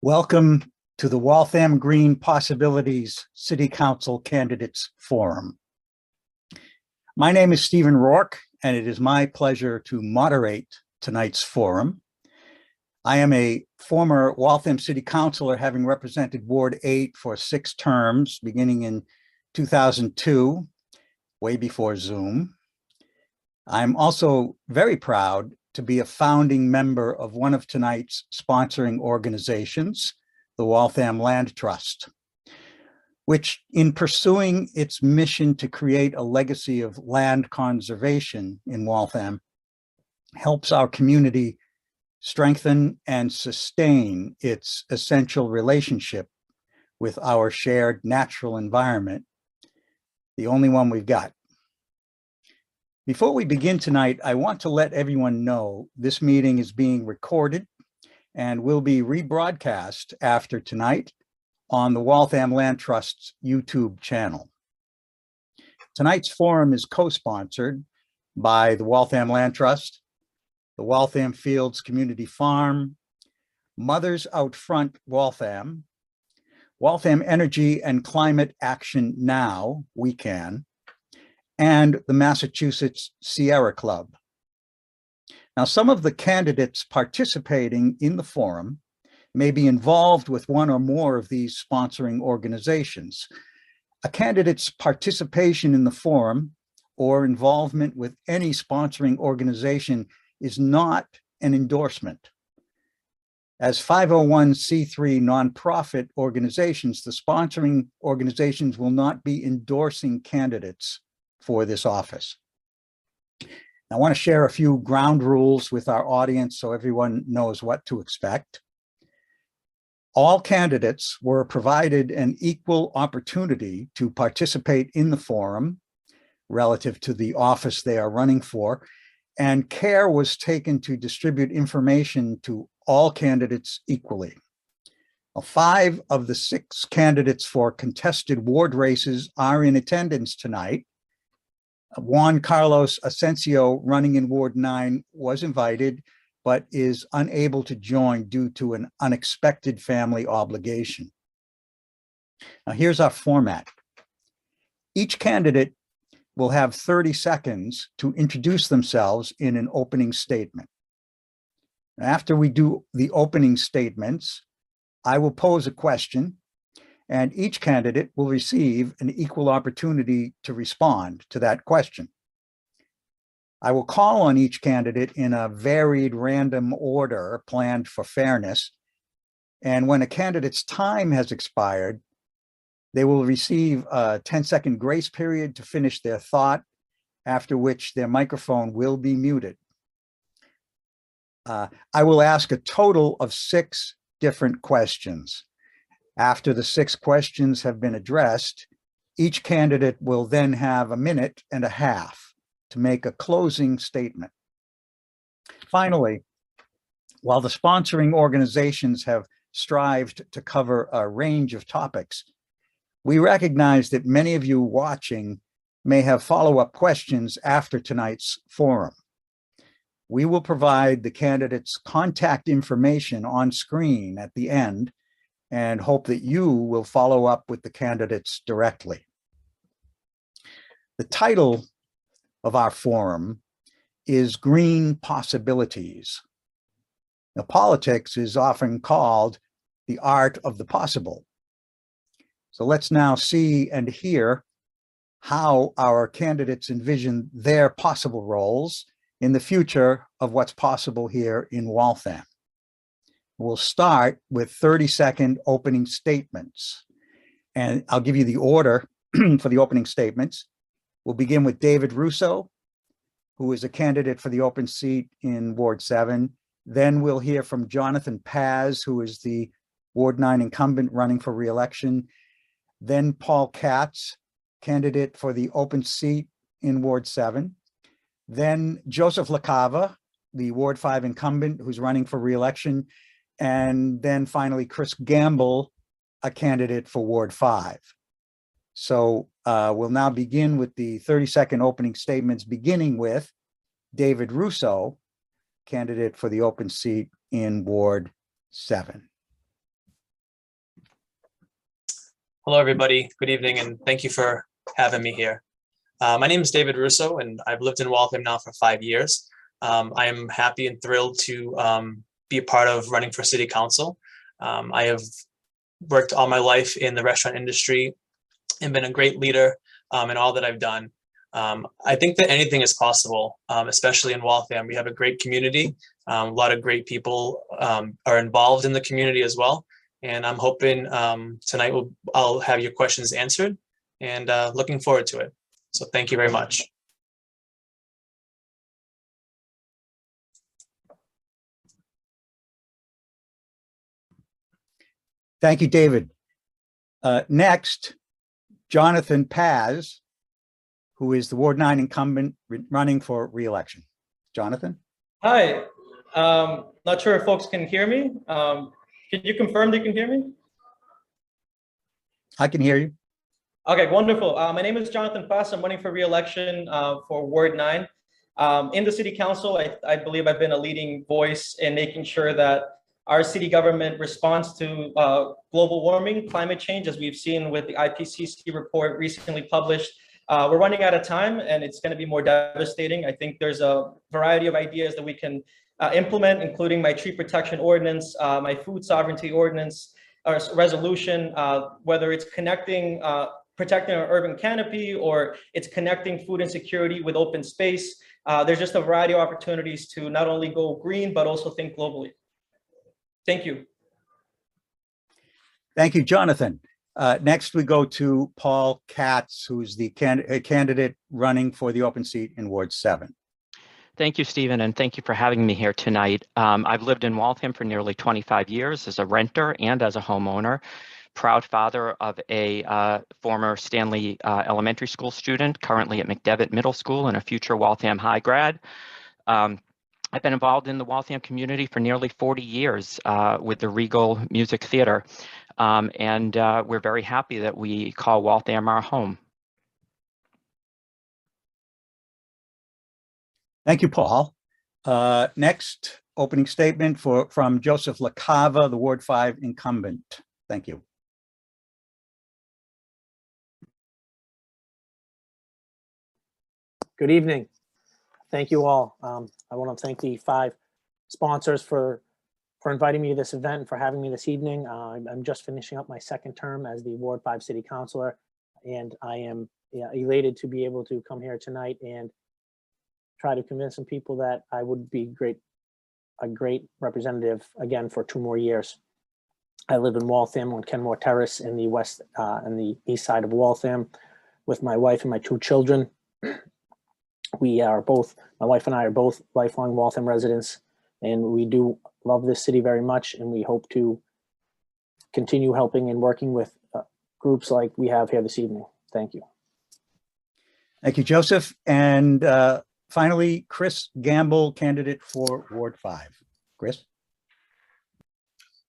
Welcome to the Waltham Green Possibilities City Council Candidates Forum. My name is Stephen Rourke, and it is my pleasure to moderate tonight's forum. I am a former Waltham City Councillor, having represented Ward 8 for 6 terms, beginning in 2002, way before Zoom. I'm also very proud to be a founding member of one of tonight's sponsoring organizations, the Waltham Land Trust, which, in pursuing its mission to create a legacy of land conservation in Waltham, helps our community strengthen and sustain its essential relationship with our shared natural environment, the only one we've got. Before we begin tonight, I want to let everyone know this meeting is being recorded and will be rebroadcast after tonight on the Waltham Land Trust's YouTube channel. Tonight's forum is co-sponsored by the Waltham Land Trust, the Waltham Fields Community Farm, Mothers Out Front Waltham, Waltham Energy and Climate Action Now, WECAN, and the Massachusetts Sierra Club. Now, some of the candidates participating in the forum may be involved with one or more of these sponsoring organizations. A candidate's participation in the forum or involvement with any sponsoring organization is not an endorsement. As 501c3 nonprofit organizations, the sponsoring organizations will not be endorsing candidates for this office. I want to share a few ground rules with our audience so everyone knows what to expect. All candidates were provided an equal opportunity to participate in the forum relative to the office they are running for, and care was taken to distribute information to all candidates equally. 5 of the 6 candidates for contested ward races are in attendance tonight. Juan Carlos Asensio, running in Ward 9, was invited, but is unable to join due to an unexpected family obligation. Now, here's our format. Each candidate will have 30 seconds to introduce themselves in an opening statement. After we do the opening statements, I will pose a question, and each candidate will receive an equal opportunity to respond to that question. I will call on each candidate in a varied random order planned for fairness, and when a candidate's time has expired, they will receive a 10-second grace period to finish their thought, after which their microphone will be muted. I will ask a total of 6 different questions. After the 6 questions have been addressed, each candidate will then have 1.5 minutes to make a closing statement. Finally, while the sponsoring organizations have strived to cover a range of topics, we recognize that many of you watching may have follow-up questions after tonight's forum. We will provide the candidates' contact information on screen at the end and hope that you will follow up with the candidates directly. The title of our forum is Green Possibilities. Now, politics is often called the art of the possible. So let's now see and hear how our candidates envision their possible roles in the future of what's possible here in Waltham. We'll start with 30-second opening statements, and I'll give you the order for the opening statements. We'll begin with David Russo, who is a candidate for the open seat in Ward 7. Then we'll hear from Jonathan Paz, who is the Ward 9 incumbent running for re-election. Then Paul Katz, candidate for the open seat in Ward 7. Then Joseph LaCava, the Ward 5 incumbent who's running for re-election. And then finally, Chris Gamble, a candidate for Ward 5. So we'll now begin with the 30-second opening statements, beginning with David Russo, candidate for the open seat in Ward 7. Hello, everybody. Good evening, and thank you for having me here. My name is David Russo, and I've lived in Waltham now for 5 years. I am happy and thrilled to be a part of running for City Council. I have worked all my life in the restaurant industry and been a great leader in all that I've done. I think that anything is possible, especially in Waltham. We have a great community. A lot of great people are involved in the community as well. And I'm hoping tonight I'll have your questions answered, and looking forward to it. So thank you very much. Thank you, David. Next, Jonathan Paz, who is the Ward 9 incumbent running for re-election. Jonathan? Hi. Not sure if folks can hear me. Can you confirm they can hear me? I can hear you. Okay, wonderful. My name is Jonathan Paz. I'm running for re-election for Ward 9. In the City Council, I believe I've been a leading voice in making sure that our city government responds to global warming, climate change, as we've seen with the IPCC report recently published. We're running out of time, and it's going to be more devastating. I think there's a variety of ideas that we can implement, including my tree protection ordinance, my food sovereignty ordinance, or resolution, whether it's protecting our urban canopy or it's connecting food insecurity with open space. There's just a variety of opportunities to not only go green, but also think globally. Thank you. Thank you, Jonathan. Next, we go to Paul Katz, who's the candidate running for the open seat in Ward 7. Thank you, Stephen, and thank you for having me here tonight. I've lived in Waltham for nearly 25 years as a renter and as a homeowner. Proud father of a former Stanley Elementary School student, currently at McDevitt Middle School and a future Waltham High grad. I've been involved in the Waltham community for nearly 40 years with the Regal Music Theater, and we're very happy that we call Waltham our home. Thank you, Paul. Next, opening statement from Joseph LaCava, the Ward 5 incumbent. Thank you. Good evening. Thank you all. I want to thank the 5 sponsors for inviting me to this event and for having me this evening. I'm just finishing up my 2nd term as the Ward 5 City Councillor, and I am elated to be able to come here tonight and try to convince some people that I would be a great representative again for 2 more years. I live in Waltham on Kenmore Terrace in the west and the east side of Waltham with my wife and my 2 children. My wife and I are both lifelong Waltham residents, and we do love this city very much, and we hope to continue helping and working with groups like we have here this evening. Thank you. Thank you, Joseph. And finally, Chris Gamble, candidate for Ward 5. Chris?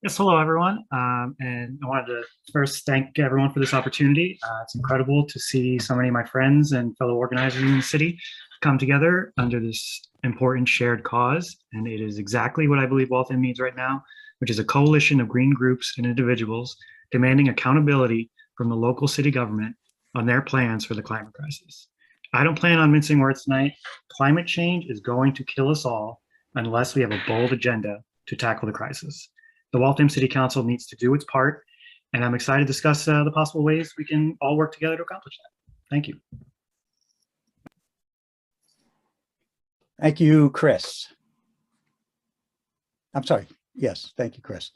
Yes, hello, everyone. And I wanted to first thank everyone for this opportunity. It's incredible to see so many of my friends and fellow organizers in the city come together under this important shared cause. And it is exactly what I believe Waltham needs right now, which is a coalition of green groups and individuals demanding accountability from the local city government on their plans for the climate crisis. I don't plan on mincing words tonight. Climate change is going to kill us all unless we have a bold agenda to tackle the crisis. The Waltham City Council needs to do its part, and I'm excited to discuss the possible ways we can all work together to accomplish that. Thank you. Thank you, Chris. I'm sorry. Yes, thank you, Chris.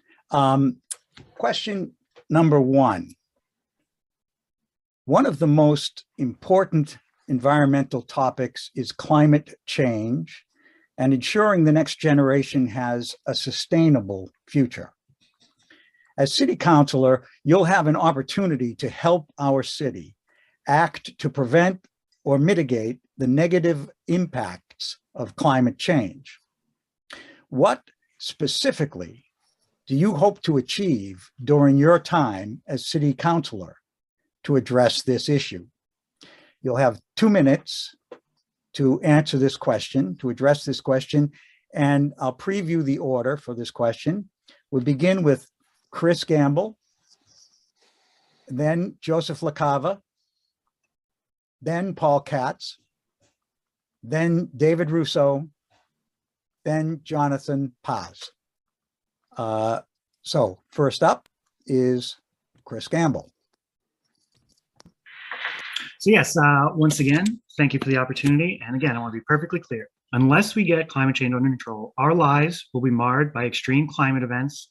Question number 1. One of the most important environmental topics is climate change and ensuring the next generation has a sustainable future. As City Councilor, you'll have an opportunity to help our city act to prevent or mitigate the negative impacts of climate change. What specifically do you hope to achieve during your time as City Councilor to address this issue? You'll have 2 minutes to answer this question, to address this question, and I'll preview the order for this question. We'll begin with Chris Gamble, then Joseph LaCava, then Paul Katz, then David Russo, then Jonathan Paz. So first up is Chris Gamble. So yes, once again, thank you for the opportunity. And again, I want to be perfectly clear. Unless we get climate change under control, our lives will be marred by extreme climate events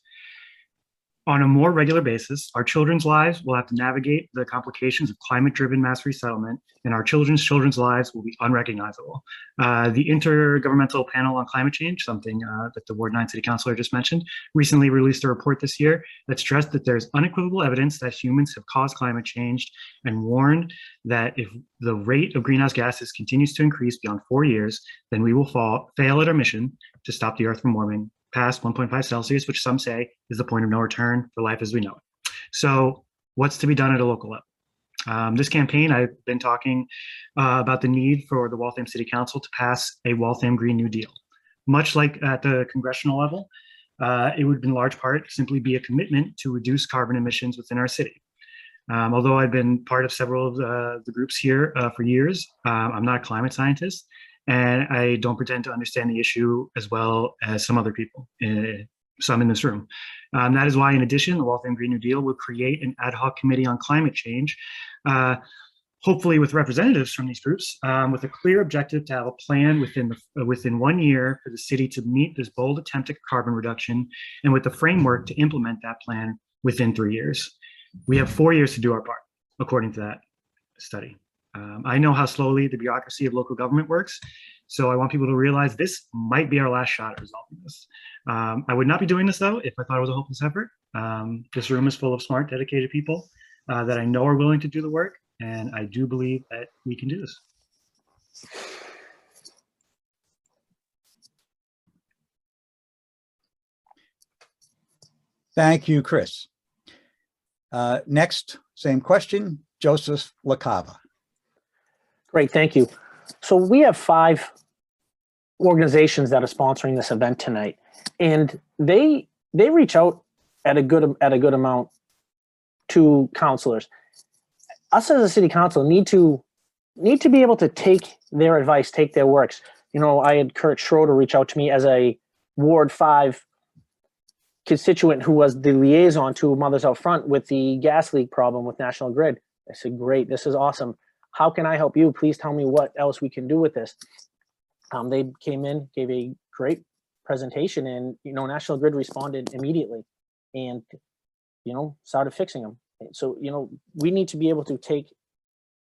on a more regular basis. Our children's lives will have to navigate the complications of climate-driven mass resettlement, and our children's lives will be unrecognizable. The Intergovernmental Panel on Climate Change, something that the Ward 9 City Councillor just mentioned, recently released a report this year that stressed that there's unequivocal evidence that humans have caused climate change, and warned that if the rate of greenhouse gases continues to increase beyond 4 years, then we will fail at our mission to stop the Earth from warming past 1.5 Celsius, which some say is the point of no return for life as we know it. So what's to be done at a local level? This campaign, I've been talking about the need for the Waltham City Council to pass a Waltham Green New Deal. Much like at the congressional level, it would in large part simply be a commitment to reduce carbon emissions within our city. Although I've been part of several of the groups here for years, I'm not a climate scientist, and I don't pretend to understand the issue as well as some other people, some in this room. That is why, in addition, the Waltham Green New Deal will create an ad hoc committee on climate change, hopefully with representatives from these groups, with a clear objective to have a plan within 1 year for the city to meet this bold attempt at carbon reduction, and with the framework to implement that plan within 3 years. We have 4 years to do our part, according to that study. I know how slowly the bureaucracy of local government works, so I want people to realize this might be our last shot at resolving this. I would not be doing this, though, if I thought it was a hopeless effort. This room is full of smart, dedicated people that I know are willing to do the work, and I do believe that we can do this. Thank you, Chris. Next, same question, Joseph LaCava. Great, thank you. So we have 5 organizations that are sponsoring this event tonight, and they reach out at a good amount to councilors. Us as a city council need to be able to take their advice, take their works. You know, I had Kurt Schroeder reach out to me as a Ward 5 constituent who was the liaison to Mothers Out Front with the gas leak problem with National Grid. I said, great, this is awesome. How can I help you? Please tell me what else we can do with this. They came in, gave a great presentation, and, you know, National Grid responded immediately and, you know, started fixing them. So, you know, we need to be able to take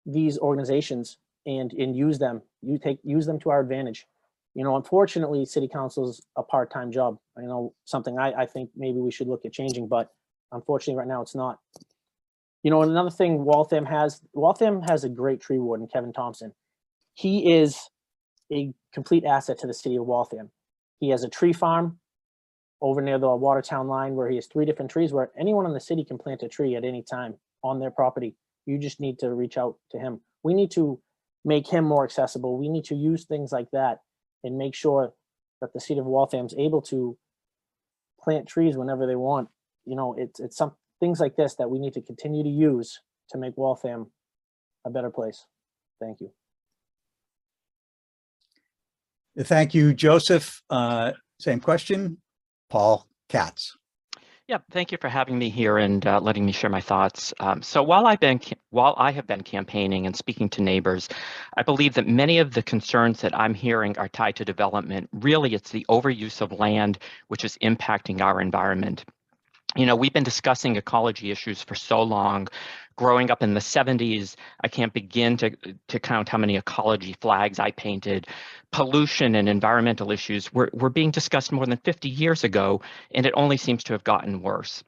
these organizations and use them. Use them to our advantage. You know, unfortunately, city council is a part-time job. I know something I think maybe we should look at changing, but unfortunately right now it's not. You know, another thing Waltham has a great tree warden, Kevin Thompson. He is a complete asset to the city of Waltham. He has a tree farm over near the Watertown line where he has 3 different trees where anyone in the city can plant a tree at any time on their property. You just need to reach out to him. We need to make him more accessible. We need to use things like that and make sure that the city of Waltham is able to plant trees whenever they want. You know, it's some things like this that we need to continue to use to make Waltham a better place. Thank you. Thank you, Joseph. Same question, Paul Katz. Yeah, thank you for having me here and letting me share my thoughts. So while I have been campaigning and speaking to neighbors, I believe that many of the concerns that I'm hearing are tied to development. Really, it's the overuse of land, which is impacting our environment. You know, we've been discussing ecology issues for so long. Growing up in the 70s, I can't begin to count how many ecology flags I painted. Pollution and environmental issues were being discussed more than 50 years ago, and it only seems to have gotten worse.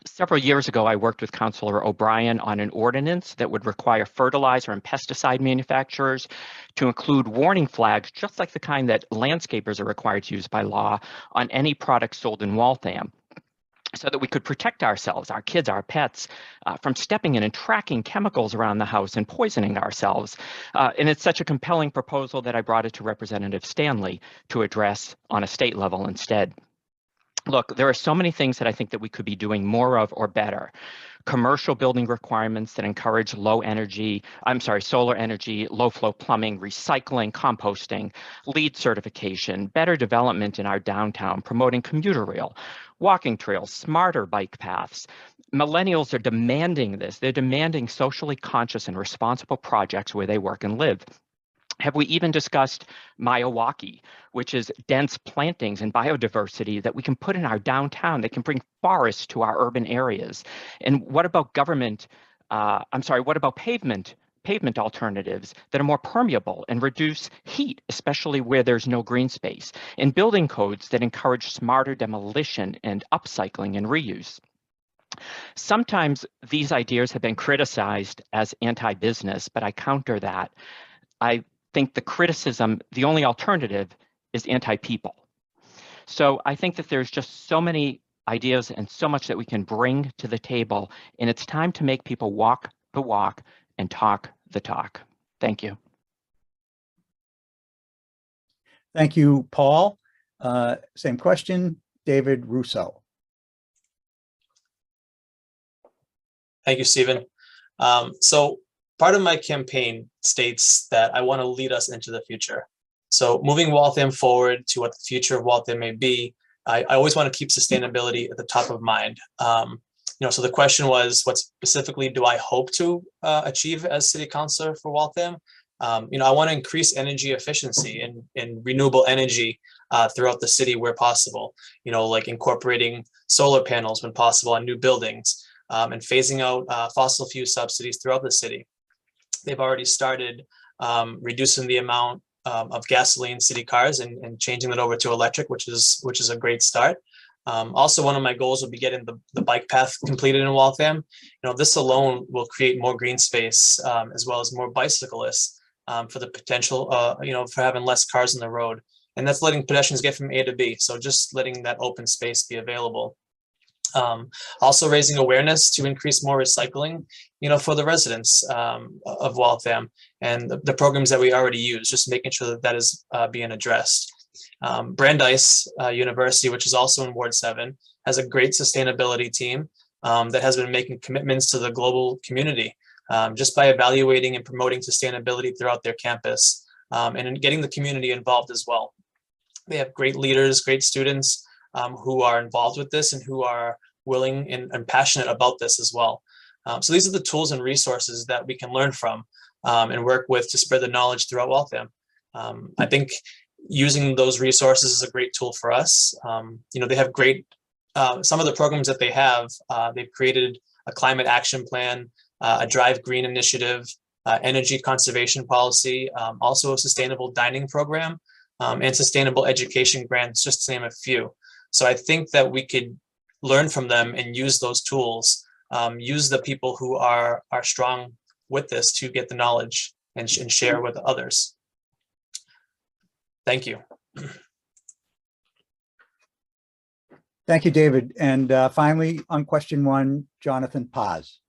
Several years ago, I worked with Councilor O'Brien on an ordinance that would require fertilizer and pesticide manufacturers to include warning flags, just like the kind that landscapers are required to use by law, on any product sold in Waltham, so that we could protect ourselves, our kids, our pets, from stepping in and tracking chemicals around the house and poisoning ourselves. And it's such a compelling proposal that I brought it to Representative Stanley to address on a state level instead. Look, there are so many things that I think that we could be doing more of or better. Commercial building requirements that encourage solar energy, low flow plumbing, recycling, composting, LEED certification, better development in our downtown, promoting commuter rail, walking trails, smarter bike paths. Millennials are demanding this. They're demanding socially conscious and responsible projects where they work and live. Have we even discussed Miyawaki, which is dense plantings and biodiversity that we can put in our downtown that can bring forests to our urban areas? And what about what about pavement alternatives that are more permeable and reduce heat, especially where there's no green space, and building codes that encourage smarter demolition and upcycling and reuse? Sometimes these ideas have been criticized as anti-business, but I counter that. I think the only alternative is anti-people. So I think that there's just so many ideas and so much that we can bring to the table, and it's time to make people walk the walk and talk the talk. Thank you. Thank you, Paul. Same question, David Russo. Thank you, Stephen. So part of my campaign states that I want to lead us into the future. So moving Waltham forward to what the future of Waltham may be, I always want to keep sustainability at the top of mind. So the question was, what specifically do I hope to achieve as city councillor for Waltham? I want to increase energy efficiency and renewable energy throughout the city where possible, like incorporating solar panels when possible on new buildings, and phasing out fossil fuel subsidies throughout the city. They've already started reducing the amount of gasoline city cars and changing that over to electric, which is a great start. Also, one of my goals will be getting the bike path completed in Waltham. This alone will create more green space as well as more bicyclists for the potential, for having less cars on the road. And that's letting pedestrians get from A to B. So just letting that open space be available. Also raising awareness to increase more recycling, for the residents of Waltham, and the programs that we already use, just making sure that is being addressed. Brandeis University, which is also in Ward 7, has a great sustainability team that has been making commitments to the global community just by evaluating and promoting sustainability throughout their campus, and in getting the community involved as well. They have great leaders, great students who are involved with this and who are willing and passionate about this as well. So these are the tools and resources that we can learn from and work with to spread the knowledge throughout Waltham. I think using those resources is a great tool for us. They have great, some of the programs that they have, they've created a climate action plan, a Drive Green initiative, energy conservation policy, also a sustainable dining program, and sustainable education grants, just to name a few. So I think that we could learn from them and use those tools, use the people who are strong with this to get the knowledge and share with others. Thank you. Thank you, David. And finally, on question 1, Jonathan Paz.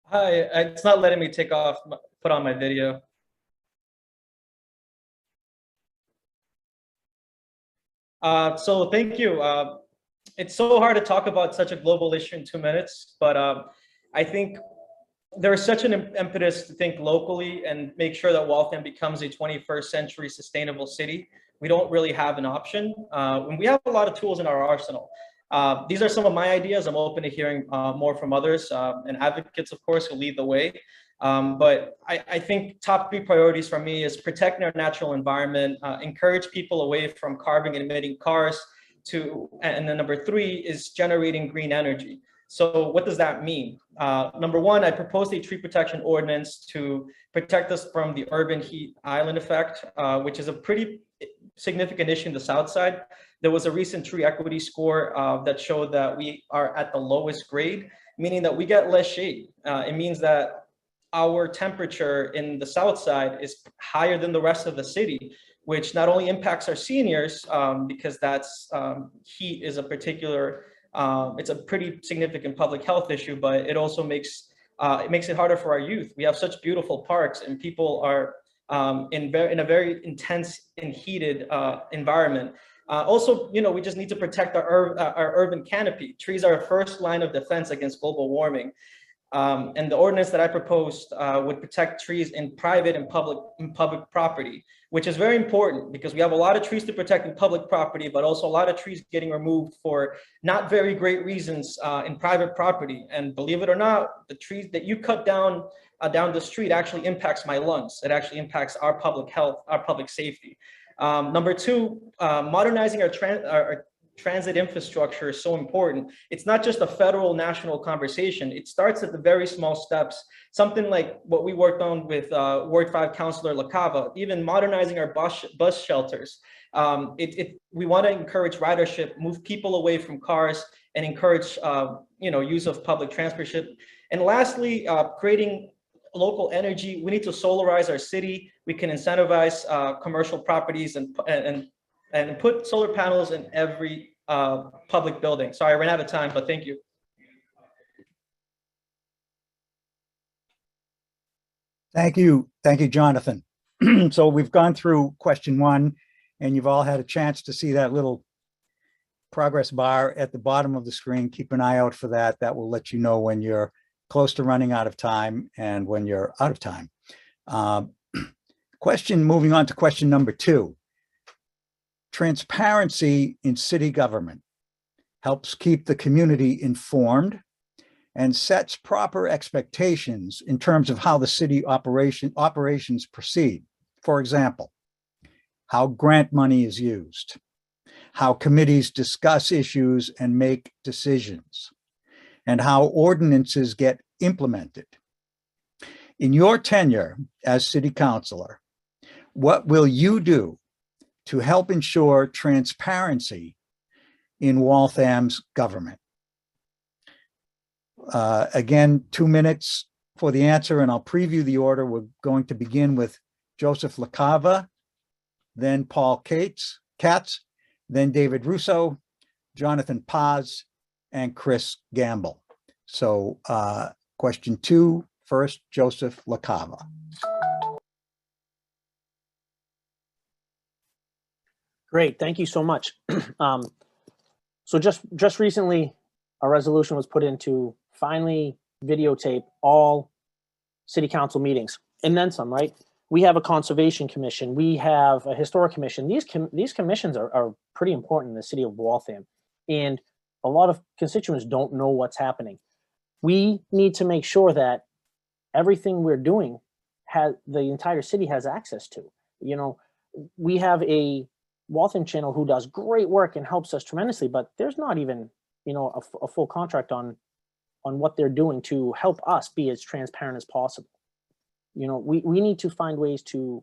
Hi, it's not letting me put on my video. So thank you. It's so hard to talk about such a global issue in 2 minutes, but I think there is such an impetus to think locally and make sure that Waltham becomes a 21st century sustainable city. We don't really have an option. And we have a lot of tools in our arsenal. These are some of my ideas. I'm open to hearing more from others and advocates, of course, who lead the way. But I think top 3 priorities for me is protecting our natural environment, encourage people away from carbon emitting cars and then number 3 is generating green energy. So what does that mean? Number 1, I proposed a tree protection ordinance to protect us from the urban heat island effect, which is a pretty significant issue in the South Side. There was a recent tree equity score that showed that we are at the lowest grade, meaning that we get less shade. It means that our temperature in the South Side is higher than the rest of the city, which not only impacts our seniors, because that's heat is a particular, it's a pretty significant public health issue, but it also makes it harder for our youth. We have such beautiful parks and people are in a very intense and heated environment. Also, we just need to protect our urban canopy. Trees are our first line of defense against global warming. And the ordinance that I proposed would protect trees in private and public property, which is very important because we have a lot of trees to protect in public property, but also a lot of trees getting removed for not very great reasons in private property. And believe it or not, the trees that you cut down the street actually impacts my lungs. It actually impacts our public health, our public safety. Number two, modernizing our transit infrastructure is so important. It's not just a federal national conversation. It starts at the very small steps, something like what we worked on with Ward 5 Councilor LaCava, even modernizing our bus shelters. We want to encourage ridership, move people away from cars, and encourage use of public transportation. And lastly, creating local energy. We need to solarize our city. We can incentivize commercial properties and put solar panels in every public building. Sorry, I ran out of time, but thank you. Thank you, Jonathan. So we've gone through question one, and you've all had a chance to see that little progress bar at the bottom of the screen. Keep an eye out for that. That will let you know when you're close to running out of time and when you're out of time. Moving on to question number two. Transparency in city government helps keep the community informed and sets proper expectations in terms of how the city operations proceed. For example, how grant money is used, how committees discuss issues and make decisions, and how ordinances get implemented. In your tenure as city councilor, what will you do to help ensure transparency in Waltham's government? Again, 2 minutes for the answer, and I'll preview the order. We're going to begin with Joseph LaCava, then Paul Katz, then David Russo, Jonathan Paz, and Chris Gamble. So question two, first, Joseph LaCava. Great, thank you so much. So just recently, a resolution was put in to finally videotape all city council meetings, and then some, right? We have a conservation commission, we have a historic commission. These commissions are pretty important in the city of Waltham, and a lot of constituents don't know what's happening. We need to make sure that everything we're doing the entire city has access to. We have a Waltham channel who does great work and helps us tremendously, but there's not even a full contract on what they're doing to help us be as transparent as possible. We need to find ways to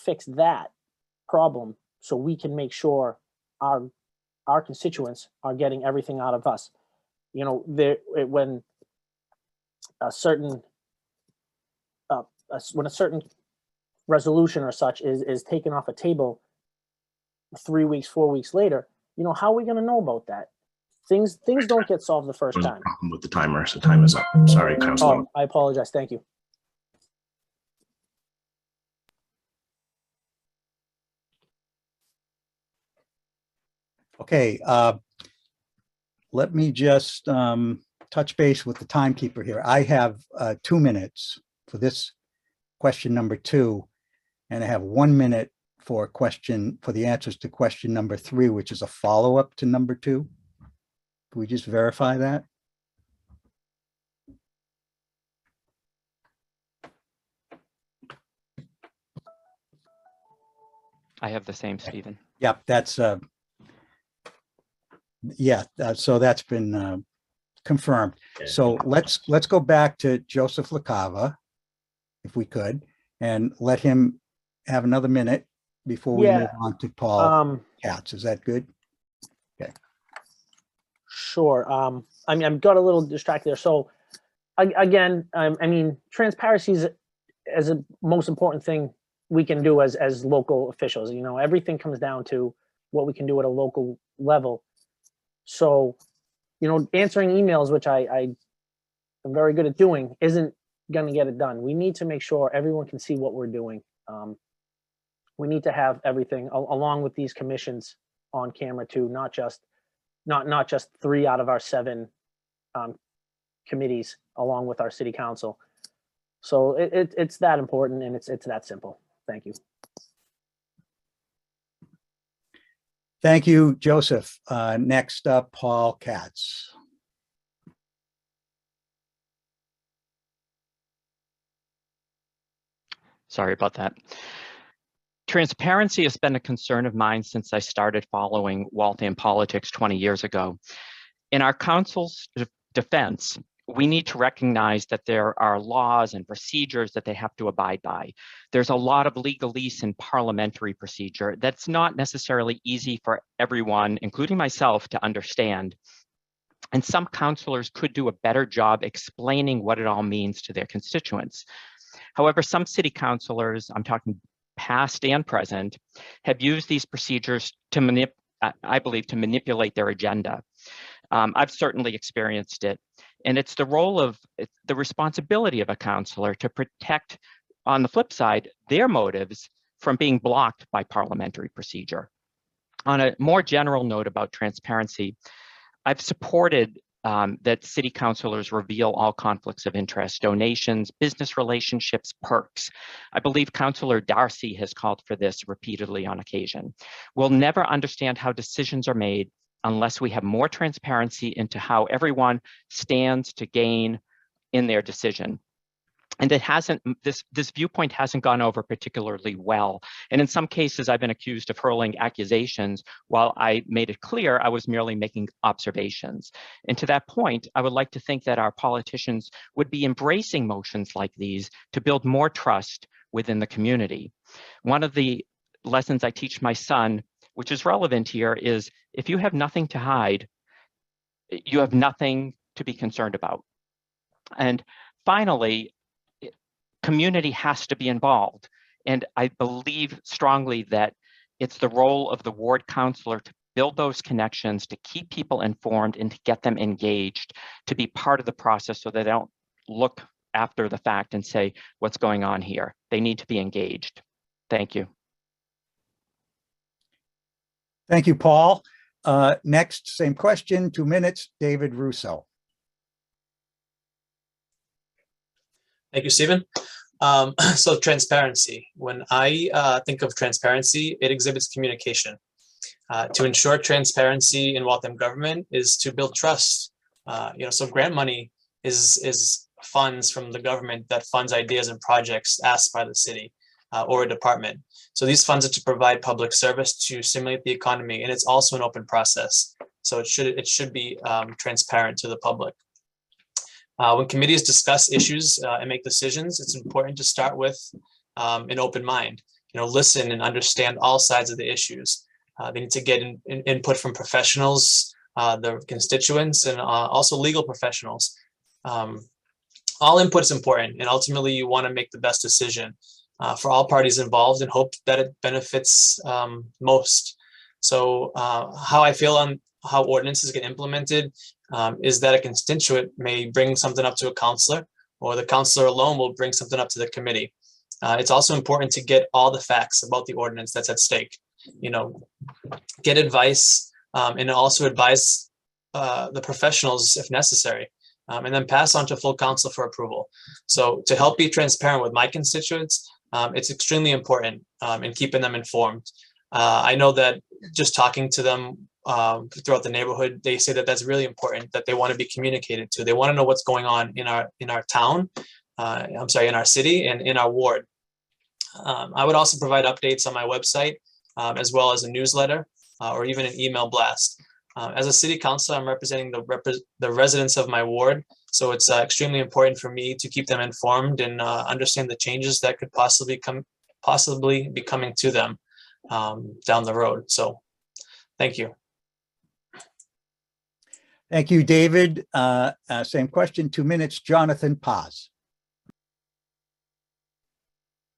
fix that problem so we can make sure our constituents are getting everything out of us. When a certain resolution or such is taken off a table 3 weeks, 4 weeks later, how are we going to know about that? Things don't get solved the first time. Problem with the timer, so time is up. Sorry, Councilor. Oh, I apologize. Thank you. Okay, let me just touch base with the timekeeper here. I have 2 minutes for this question number two, and I have 1 minute for the answers to question number three, which is a follow-up to number two. Can we just verify that? I have the same, Stephen. Yep, that's so that's been confirmed. So let's go back to Joseph LaCava, if we could, and let him have another minute before we move on to Paul Katz. Is that good? Okay. Sure. I've got a little distracted there. So again, transparency is the most important thing we can do as local officials. Everything comes down to what we can do at a local level. So, answering emails, which I am very good at doing, isn't gonna get it done. We need to make sure everyone can see what we're doing. We need to have everything along with these commissions on camera too, not just 3 out of our 7 committees along with our city council. So it's that important, and it's that simple. Thank you. Thank you, Joseph. Next up, Paul Katz. Sorry about that. Transparency has been a concern of mine since I started following Waltham politics 20 years ago. In our council's defense, we need to recognize that there are laws and procedures that they have to abide by. There's a lot of legalese in parliamentary procedure that's not necessarily easy for everyone, including myself, to understand. And some councillors could do a better job explaining what it all means to their constituents. However, some city councillors, I'm talking past and present, have used these procedures to I believe, to manipulate their agenda. I've certainly experienced it. And it's the responsibility of a councillor to protect, on the flip side, their motives from being blocked by parliamentary procedure. On a more general note about transparency, I've supported that city councillors reveal all conflicts of interest, donations, business relationships, perks. I believe Councillor Darcy has called for this repeatedly on occasion. We'll never understand how decisions are made unless we have more transparency into how everyone stands to gain in their decision. And this viewpoint hasn't gone over particularly well. And in some cases, I've been accused of hurling accusations while I made it clear I was merely making observations. And to that point, I would like to think that our politicians would be embracing motions like these to build more trust within the community. One of the lessons I teach my son, which is relevant here, is if you have nothing to hide, you have nothing to be concerned about. And finally, community has to be involved. And I believe strongly that it's the role of the ward councillor to build those connections, to keep people informed and to get them engaged, to be part of the process so they don't look after the fact and say, what's going on here? They need to be engaged. Thank you. Thank you, Paul. Next, same question, 2 minutes, David Russo. Thank you, Stephen. So transparency. When I think of transparency, it exhibits communication. To ensure transparency in Waltham government is to build trust. So grant money is funds from the government that funds ideas and projects asked by the city or a department. So these funds are to provide public service to stimulate the economy, and it's also an open process. So it should be transparent to the public. When committees discuss issues and make decisions, it's important to start with an open mind. Listen and understand all sides of the issues. They need to get input from professionals, the constituents, and also legal professionals. All input is important, and ultimately you want to make the best decision for all parties involved and hope that it benefits most. So how I feel on how ordinances get implemented is that a constituent may bring something up to a councillor, or the councillor alone will bring something up to the committee. It's also important to get all the facts about the ordinance that's at stake. Get advice and also advise the professionals if necessary, and then pass on to full council for approval. So to help be transparent with my constituents, it's extremely important in keeping them informed. I know that just talking to them throughout the neighborhood, they say that that's really important, that they want to be communicated to. They want to know what's going on in our town, in our city and in our ward. I would also provide updates on my website, as well as a newsletter or even an email blast. As a city councilor, I'm representing the residents of my ward, so it's extremely important for me to keep them informed and understand the changes that could possibly be coming to them down the road. So, thank you. Thank you, David. Same question, 2 minutes, Jonathan Paz.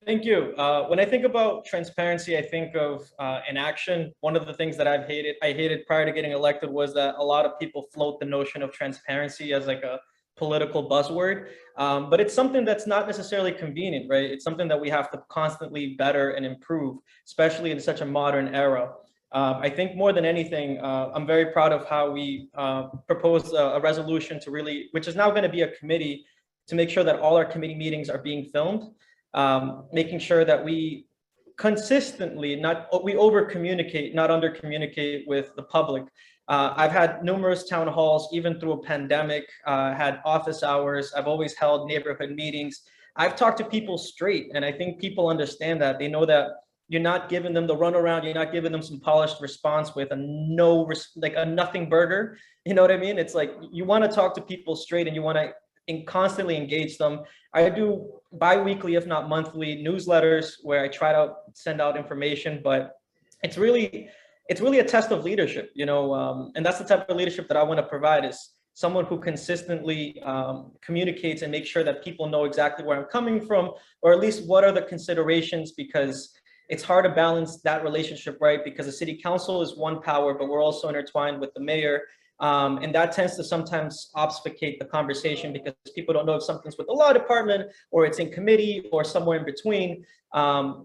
Thank you. When I think about transparency, I think of an action. One of the things that I hated prior to getting elected was that a lot of people float the notion of transparency as like a political buzzword, but it's something that's not necessarily convenient, right? It's something that we have to constantly better and improve, especially in such a modern era. I think more than anything, I'm very proud of how we proposed a resolution to really, which is now going to be a committee, to make sure that all our committee meetings are being filmed, making sure that we consistently, we over communicate, not under communicate with the public. I've had numerous town halls, even through a pandemic, had office hours. I've always held neighborhood meetings. I've talked to people straight, and I think people understand that. They know that you're not giving them the runaround. You're not giving them some polished response with like a nothing burger. You know what I mean? It's like, you want to talk to people straight, and you want to constantly engage them. I do bi-weekly, if not monthly, newsletters where I try to send out information, but it's really a test of leadership, you know, and that's the type of leadership that I want to provide, is someone who consistently communicates and makes sure that people know exactly where I'm coming from, or at least what are the considerations, because it's hard to balance that relationship, right? Because the city council is one power, but we're also intertwined with the mayor. And that tends to sometimes obfuscate the conversation, because people don't know if something's with the law department, or it's in committee, or somewhere in between.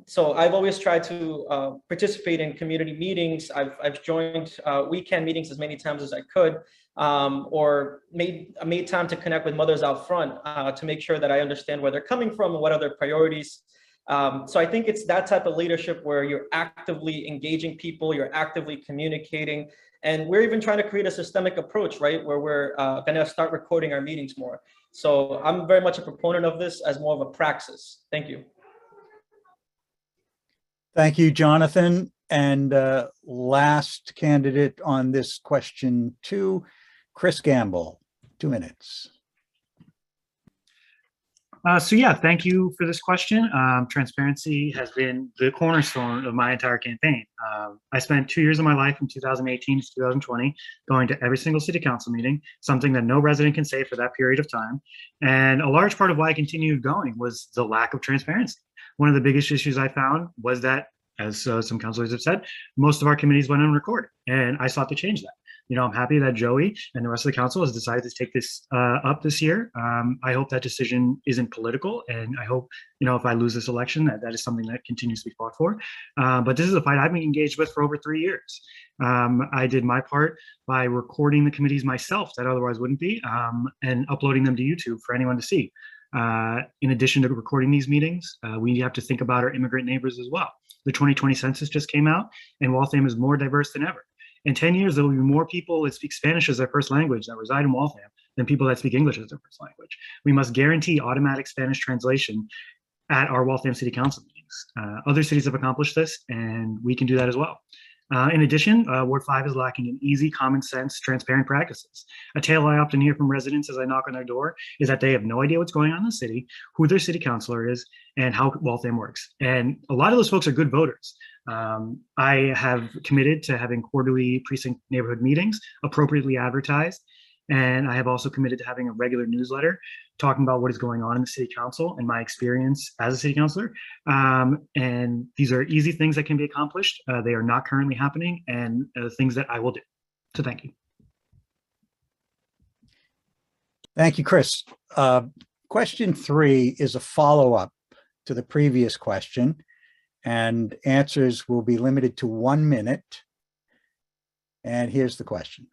So I've always tried to participate in community meetings. I've joined WECAN meetings as many times as I could, or made time to connect with mothers out front to make sure that I understand where they're coming from and what are their priorities. So I think it's that type of leadership where you're actively engaging people, you're actively communicating, and we're even trying to create a systemic approach, right, where we're going to start recording our meetings more. So I'm very much a proponent of this as more of a praxis. Thank you. Thank you, Jonathan. And last candidate on this question 2, Chris Gamble, 2 minutes. So yeah, thank you for this question. Transparency has been the cornerstone of my entire campaign. I spent 2 years of my life from 2018 to 2020 going to every single city council meeting, something that no resident can say for that period of time. And a large part of why I continued going was the lack of transparency. One of the biggest issues I found was that, as some councilors have said, most of our committees went unrecorded, and I sought to change that. You know, I'm happy that Joey and the rest of the council has decided to take this up this year. I hope that decision isn't political, and I hope, you know, if I lose this election, that is something that continues to be fought for. But this is a fight I've been engaged with for over 3 years. I did my part by recording the committees myself that otherwise wouldn't be, and uploading them to YouTube for anyone to see. In addition to recording these meetings, we have to think about our immigrant neighbors as well. The 2020 census just came out, and Waltham is more diverse than ever. In 10 years, there will be more people that speak Spanish as their first language that reside in Waltham than people that speak English as their first language. We must guarantee automatic Spanish translation at our Waltham City Council meetings. Other cities have accomplished this, and we can do that as well. In addition, Ward 5 is lacking in easy, common sense, transparent practices. A tale I often hear from residents as I knock on their door is that they have no idea what's going on in the city, who their city councilor is, and how Waltham works. And a lot of those folks are good voters. I have committed to having quarterly precinct neighborhood meetings, appropriately advertised. And I have also committed to having a regular newsletter talking about what is going on in the city council and my experience as a city councilor. And these are easy things that can be accomplished. They are not currently happening, and things that I will do. So thank you. Thank you, Chris. Question 3 is a follow-up to the previous question, and answers will be limited to 1 minute. And here's the question.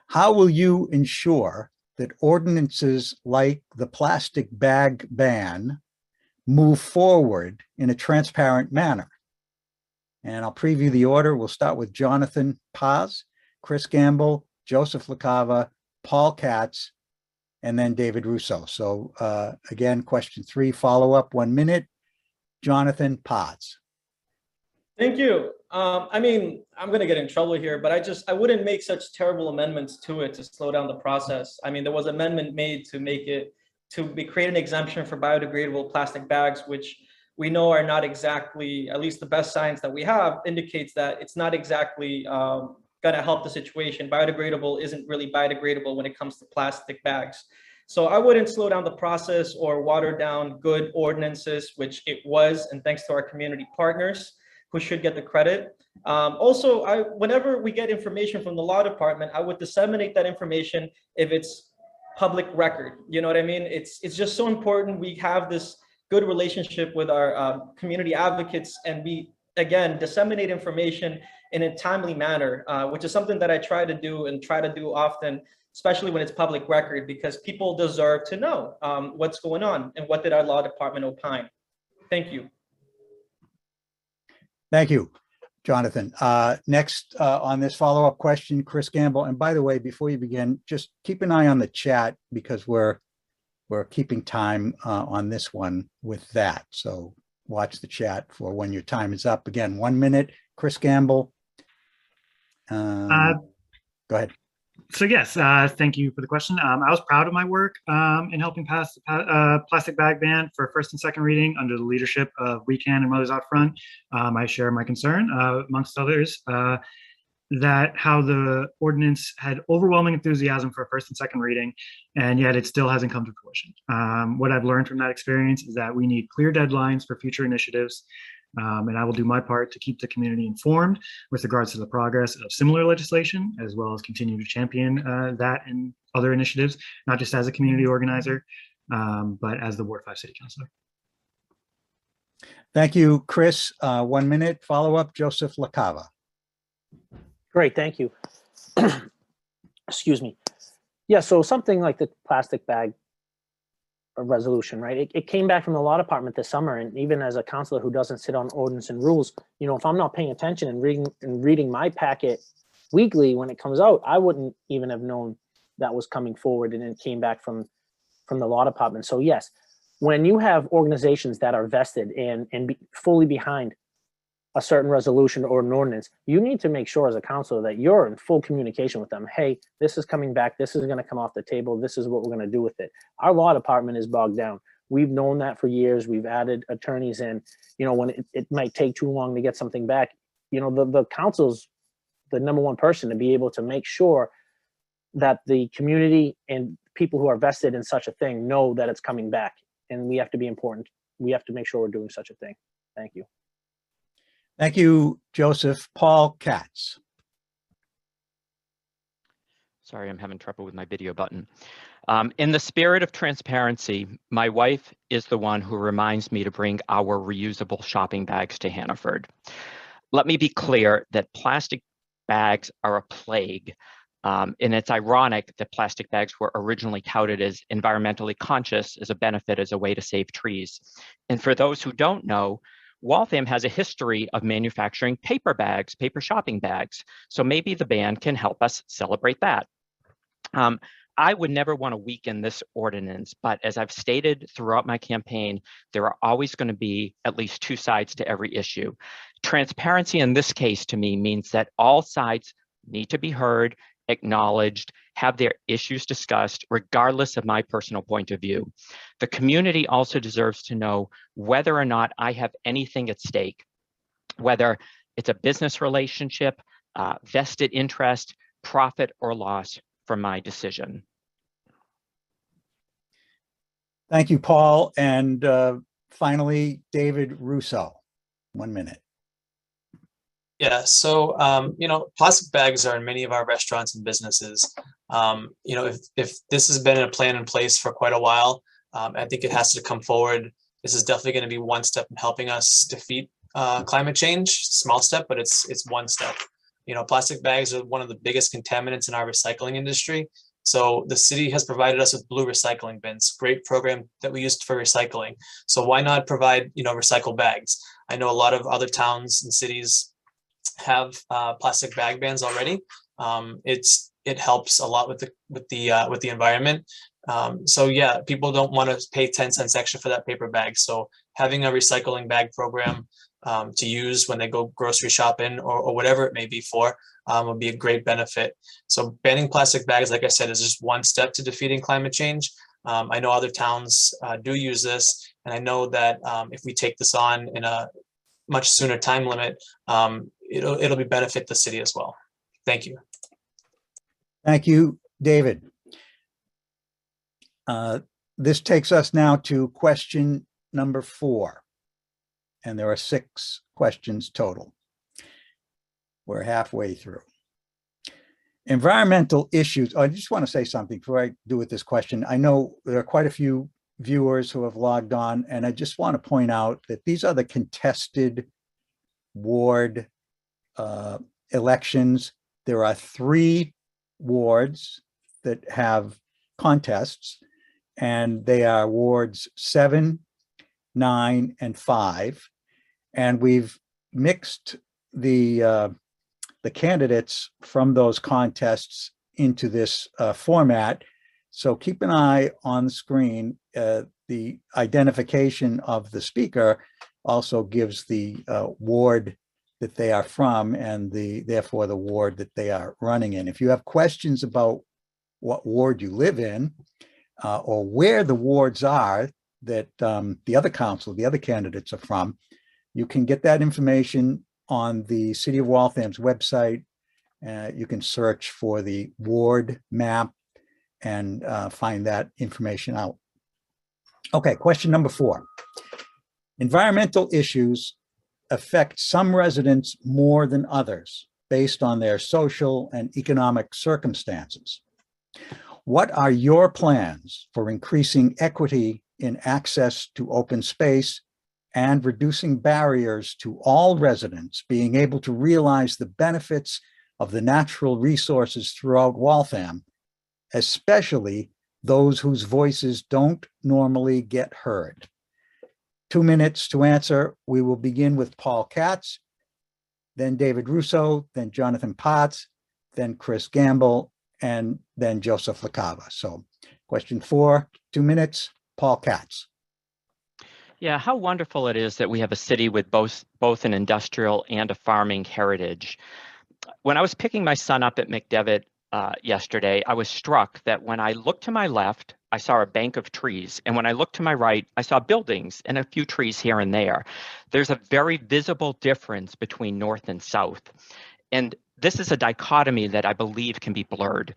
How will you ensure that ordinances like the plastic bag ban move forward in a transparent manner? And I'll preview the order. We'll start with Jonathan Paz, Chris Gamble, Joseph LaCava, Paul Katz, and then David Russo. So again, question 3, follow-up, 1 minute. Jonathan Paz. Thank you. I mean, I'm going to get in trouble here, but I wouldn't make such terrible amendments to it to slow down the process. I mean, there was an amendment made to make it, create an exemption for biodegradable plastic bags, which we know are not exactly, at least the best science that we have indicates that it's not exactly going to help the situation. Biodegradable isn't really biodegradable when it comes to plastic bags. So I wouldn't slow down the process or water down good ordinances, which it was, and thanks to our community partners, who should get the credit. Also, whenever we get information from the law department, I would disseminate that information if it's public record. You know what I mean? It's just so important we have this good relationship with our community advocates, and we, again, disseminate information in a timely manner, which is something that I try to do often, especially when it's public record, because people deserve to know what's going on and what did our law department opine. Thank you. Thank you, Jonathan. Next on this follow-up question, Chris Gamble. And by the way, before you begin, just keep an eye on the chat because we're keeping time on this one with that. So watch the chat for when your time is up. Again, 1 minute. Chris Gamble. Go ahead. So yes, thank you for the question. I was proud of my work in helping pass the plastic bag ban for first and second reading under the leadership of WECAN and Mothers Out Front. I share my concern, amongst others, that how the ordinance had overwhelming enthusiasm for first and second reading, and yet it still hasn't come to fruition. What I've learned from that experience is that we need clear deadlines for future initiatives. And I will do my part to keep the community informed with regards to the progress of similar legislation, as well as continue to champion that and other initiatives, not just as a community organizer, but as the Ward 5 City Councillor. Thank you, Chris. 1 minute follow-up, Joseph LaCava. Great, thank you. Excuse me. Yeah, so something like the plastic bag resolution, right? It came back from the law department this summer, and even as a councillor who doesn't sit on ordinance and rules, you know, if I'm not paying attention and reading my packet weekly when it comes out, I wouldn't even have known that was coming forward, and it came back from the law department. So yes, when you have organizations that are vested and fully behind a certain resolution or an ordinance, you need to make sure as a councilor that you're in full communication with them. Hey, this is coming back. This is going to come off the table. This is what we're going to do with it. Our law department is bogged down. We've known that for years. We've added attorneys in, you know, when it might take too long to get something back. You know, the council's the #1 person to be able to make sure that the community and people who are vested in such a thing know that it's coming back. And we have to be important. We have to make sure we're doing such a thing. Thank you. Thank you, Joseph. Paul Katz. Sorry, I'm having trouble with my video button. In the spirit of transparency, my wife is the one who reminds me to bring our reusable shopping bags to Hannaford. Let me be clear that plastic bags are a plague. And it's ironic that plastic bags were originally touted as environmentally conscious as a benefit, as a way to save trees. And for those who don't know, Waltham has a history of manufacturing paper bags, paper shopping bags. So maybe the ban can help us celebrate that. I would never want to weaken this ordinance, but as I've stated throughout my campaign, there are always going to be at least two sides to every issue. Transparency in this case to me means that all sides need to be heard, acknowledged, have their issues discussed, regardless of my personal point of view. The community also deserves to know whether or not I have anything at stake, whether it's a business relationship, vested interest, profit or loss from my decision. Thank you, Paul. And finally, David Russo. 1 minute. Yeah, so, you know, plastic bags are in many of our restaurants and businesses. You know, if this has been a plan in place for quite a while, I think it has to come forward. This is definitely going to be one step in helping us defeat climate change. Small step, but it's one step. You know, plastic bags are one of the biggest contaminants in our recycling industry. So the city has provided us with blue recycling bins, great program that we used for recycling. So why not provide, you know, recycle bags? I know a lot of other towns and cities have plastic bag bans already. It helps a lot with the environment. So yeah, people don't want to pay 10 cents extra for that paper bag. So having a recycling bag program to use when they go grocery shopping or whatever it may be for would be a great benefit. So banning plastic bags, like I said, is just one step to defeating climate change. I know other towns do use this, and I know that if we take this on in a much sooner time limit, it'll be benefit the city as well. Thank you. Thank you, David. This takes us now to question number 4. And there are 6 questions total. We're halfway through. Environmental issues. I just want to say something before I do with this question. I know there are quite a few viewers who have logged on, and I just want to point out that these are the contested ward elections. There are 3 wards that have contests, and they are wards 7, 9, and 5. And we've mixed the candidates from those contests into this format. So keep an eye on the screen. The identification of the speaker also gives the ward that they are from and therefore the ward that they are running in. If you have questions about what ward you live in or where the wards are that the other candidates are from, you can get that information on the City of Waltham's website. You can search for the ward map and find that information out. Okay, question number 4. Environmental issues affect some residents more than others based on their social and economic circumstances. What are your plans for increasing equity in access to open space and reducing barriers to all residents being able to realize the benefits of the natural resources throughout Waltham, especially those whose voices don't normally get heard? 2 minutes to answer. We will begin with Paul Katz, then David Russo, then Jonathan Potts, then Chris Gamble, and then Joseph LaCava. So question 4, 2 minutes, Paul Katz. Yeah, how wonderful it is that we have a city with both an industrial and a farming heritage. When I was picking my son up at McDevitt yesterday, I was struck that when I looked to my left, I saw a bank of trees. And when I looked to my right, I saw buildings and a few trees here and there. There's a very visible difference between north and south. And this is a dichotomy that I believe can be blurred.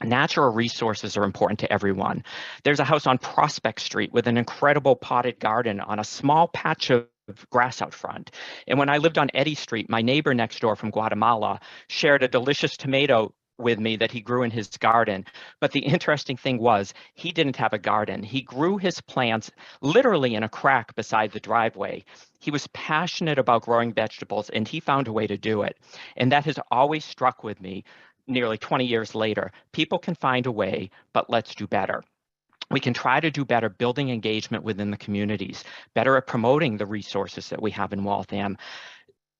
Natural resources are important to everyone. There's a house on Prospect Street with an incredible potted garden on a small patch of grass out front. And when I lived on Eddy Street, my neighbor next door from Guatemala shared a delicious tomato with me that he grew in his garden. But the interesting thing was he didn't have a garden. He grew his plants literally in a crack beside the driveway. He was passionate about growing vegetables and he found a way to do it. And that has always struck with me nearly 20 years later. People can find a way, but let's do better. We can try to do better building engagement within the communities, better at promoting the resources that we have in Waltham.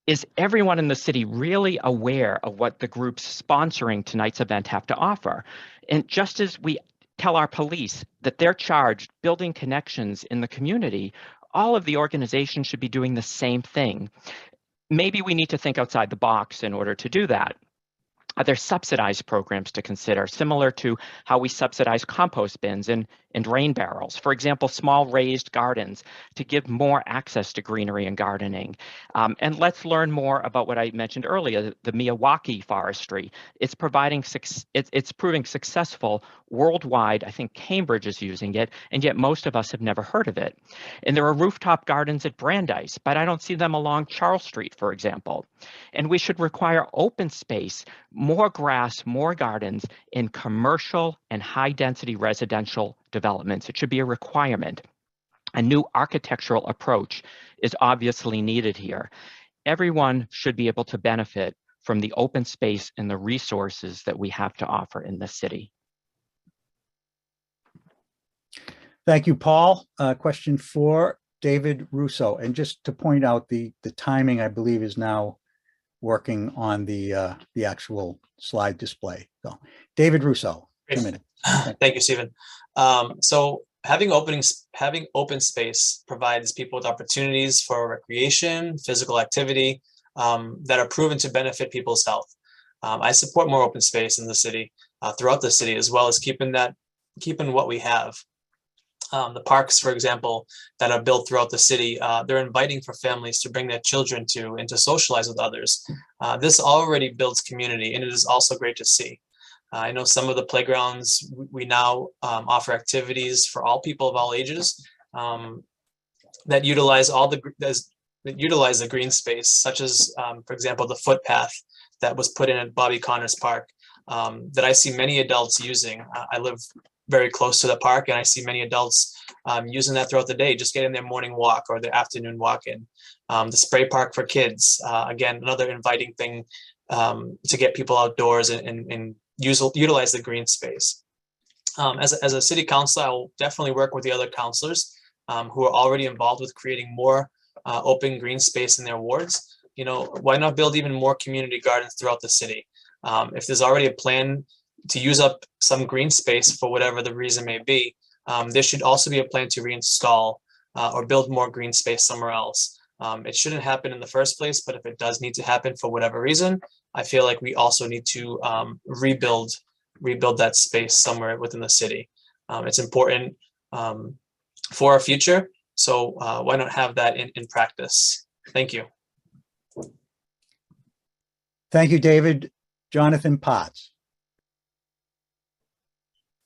Is everyone in the city really aware of what the groups sponsoring tonight's event have to offer? And just as we tell our police that they're charged building connections in the community, all of the organizations should be doing the same thing. Maybe we need to think outside the box in order to do that. Are there subsidized programs to consider, similar to how we subsidize compost bins and rain barrels? For example, small raised gardens to give more access to greenery and gardening. And let's learn more about what I mentioned earlier, the Miyawaki forestry. It's proving successful worldwide. I think Cambridge is using it, and yet most of us have never heard of it. And there are rooftop gardens at Brandeis, but I don't see them along Charles Street, for example. And we should require open space, more grass, more gardens in commercial and high-density residential developments. It should be a requirement. A new architectural approach is obviously needed here. Everyone should be able to benefit from the open space and the resources that we have to offer in this city. Thank you, Paul. Question 4, David Russo. And just to point out, the timing, I believe, is now working on the actual slide display. So, David Russo, 2 minutes. Thank you, Stephen. So having open space provides people with opportunities for recreation, physical activity that are proven to benefit people's health. I support more open space in the city, throughout the city, as well as keeping what we have. The parks, for example, that are built throughout the city, they're inviting for families to bring their children to and to socialize with others. This already builds community, and it is also great to see. I know some of the playgrounds, we now offer activities for all people of all ages that utilize the green space, such as, for example, the footpath that was put in at Bobby Connors Park. that I see many adults using. I live very close to the park, and I see many adults using that throughout the day, just getting their morning walk or their afternoon walk in. The spray park for kids, again, another inviting thing to get people outdoors and utilize the green space. As a city councilor, I will definitely work with the other councilors who are already involved with creating more open green space in their wards. You know, why not build even more community gardens throughout the city? If there's already a plan to use up some green space for whatever the reason may be, there should also be a plan to reinstall or build more green space somewhere else. It shouldn't happen in the first place, but if it does need to happen for whatever reason, I feel like we also need to rebuild that space somewhere within the city. It's important for our future, so why not have that in practice? Thank you. Thank you, David. Jonathan Potts.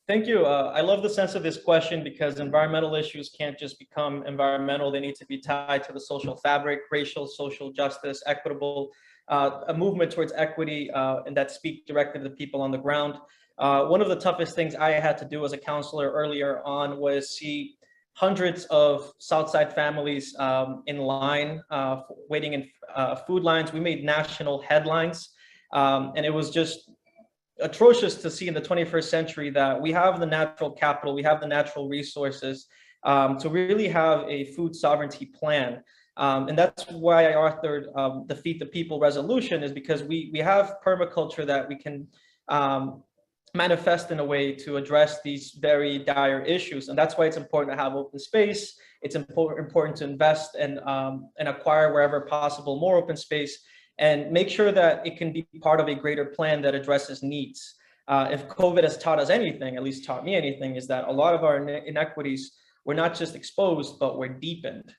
Thank you. I love the sense of this question because environmental issues can't just become environmental. They need to be tied to the social fabric, racial, social justice, equitable, a movement towards equity, and that speak directly to the people on the ground. One of the toughest things I had to do as a counselor earlier on was see hundreds of Southside families in line, waiting in food lines. We made national headlines, and it was just atrocious to see in the 21st century that we have the natural capital, we have the natural resources to really have a food sovereignty plan. And that's why I authored the Feed the People resolution, is because we have permaculture that we can manifest in a way to address these very dire issues. And that's why it's important to have open space. It's important to invest and acquire wherever possible more open space, and make sure that it can be part of a greater plan that addresses needs. If COVID has taught us anything, at least taught me anything, is that a lot of our inequities were not just exposed, but were deepened.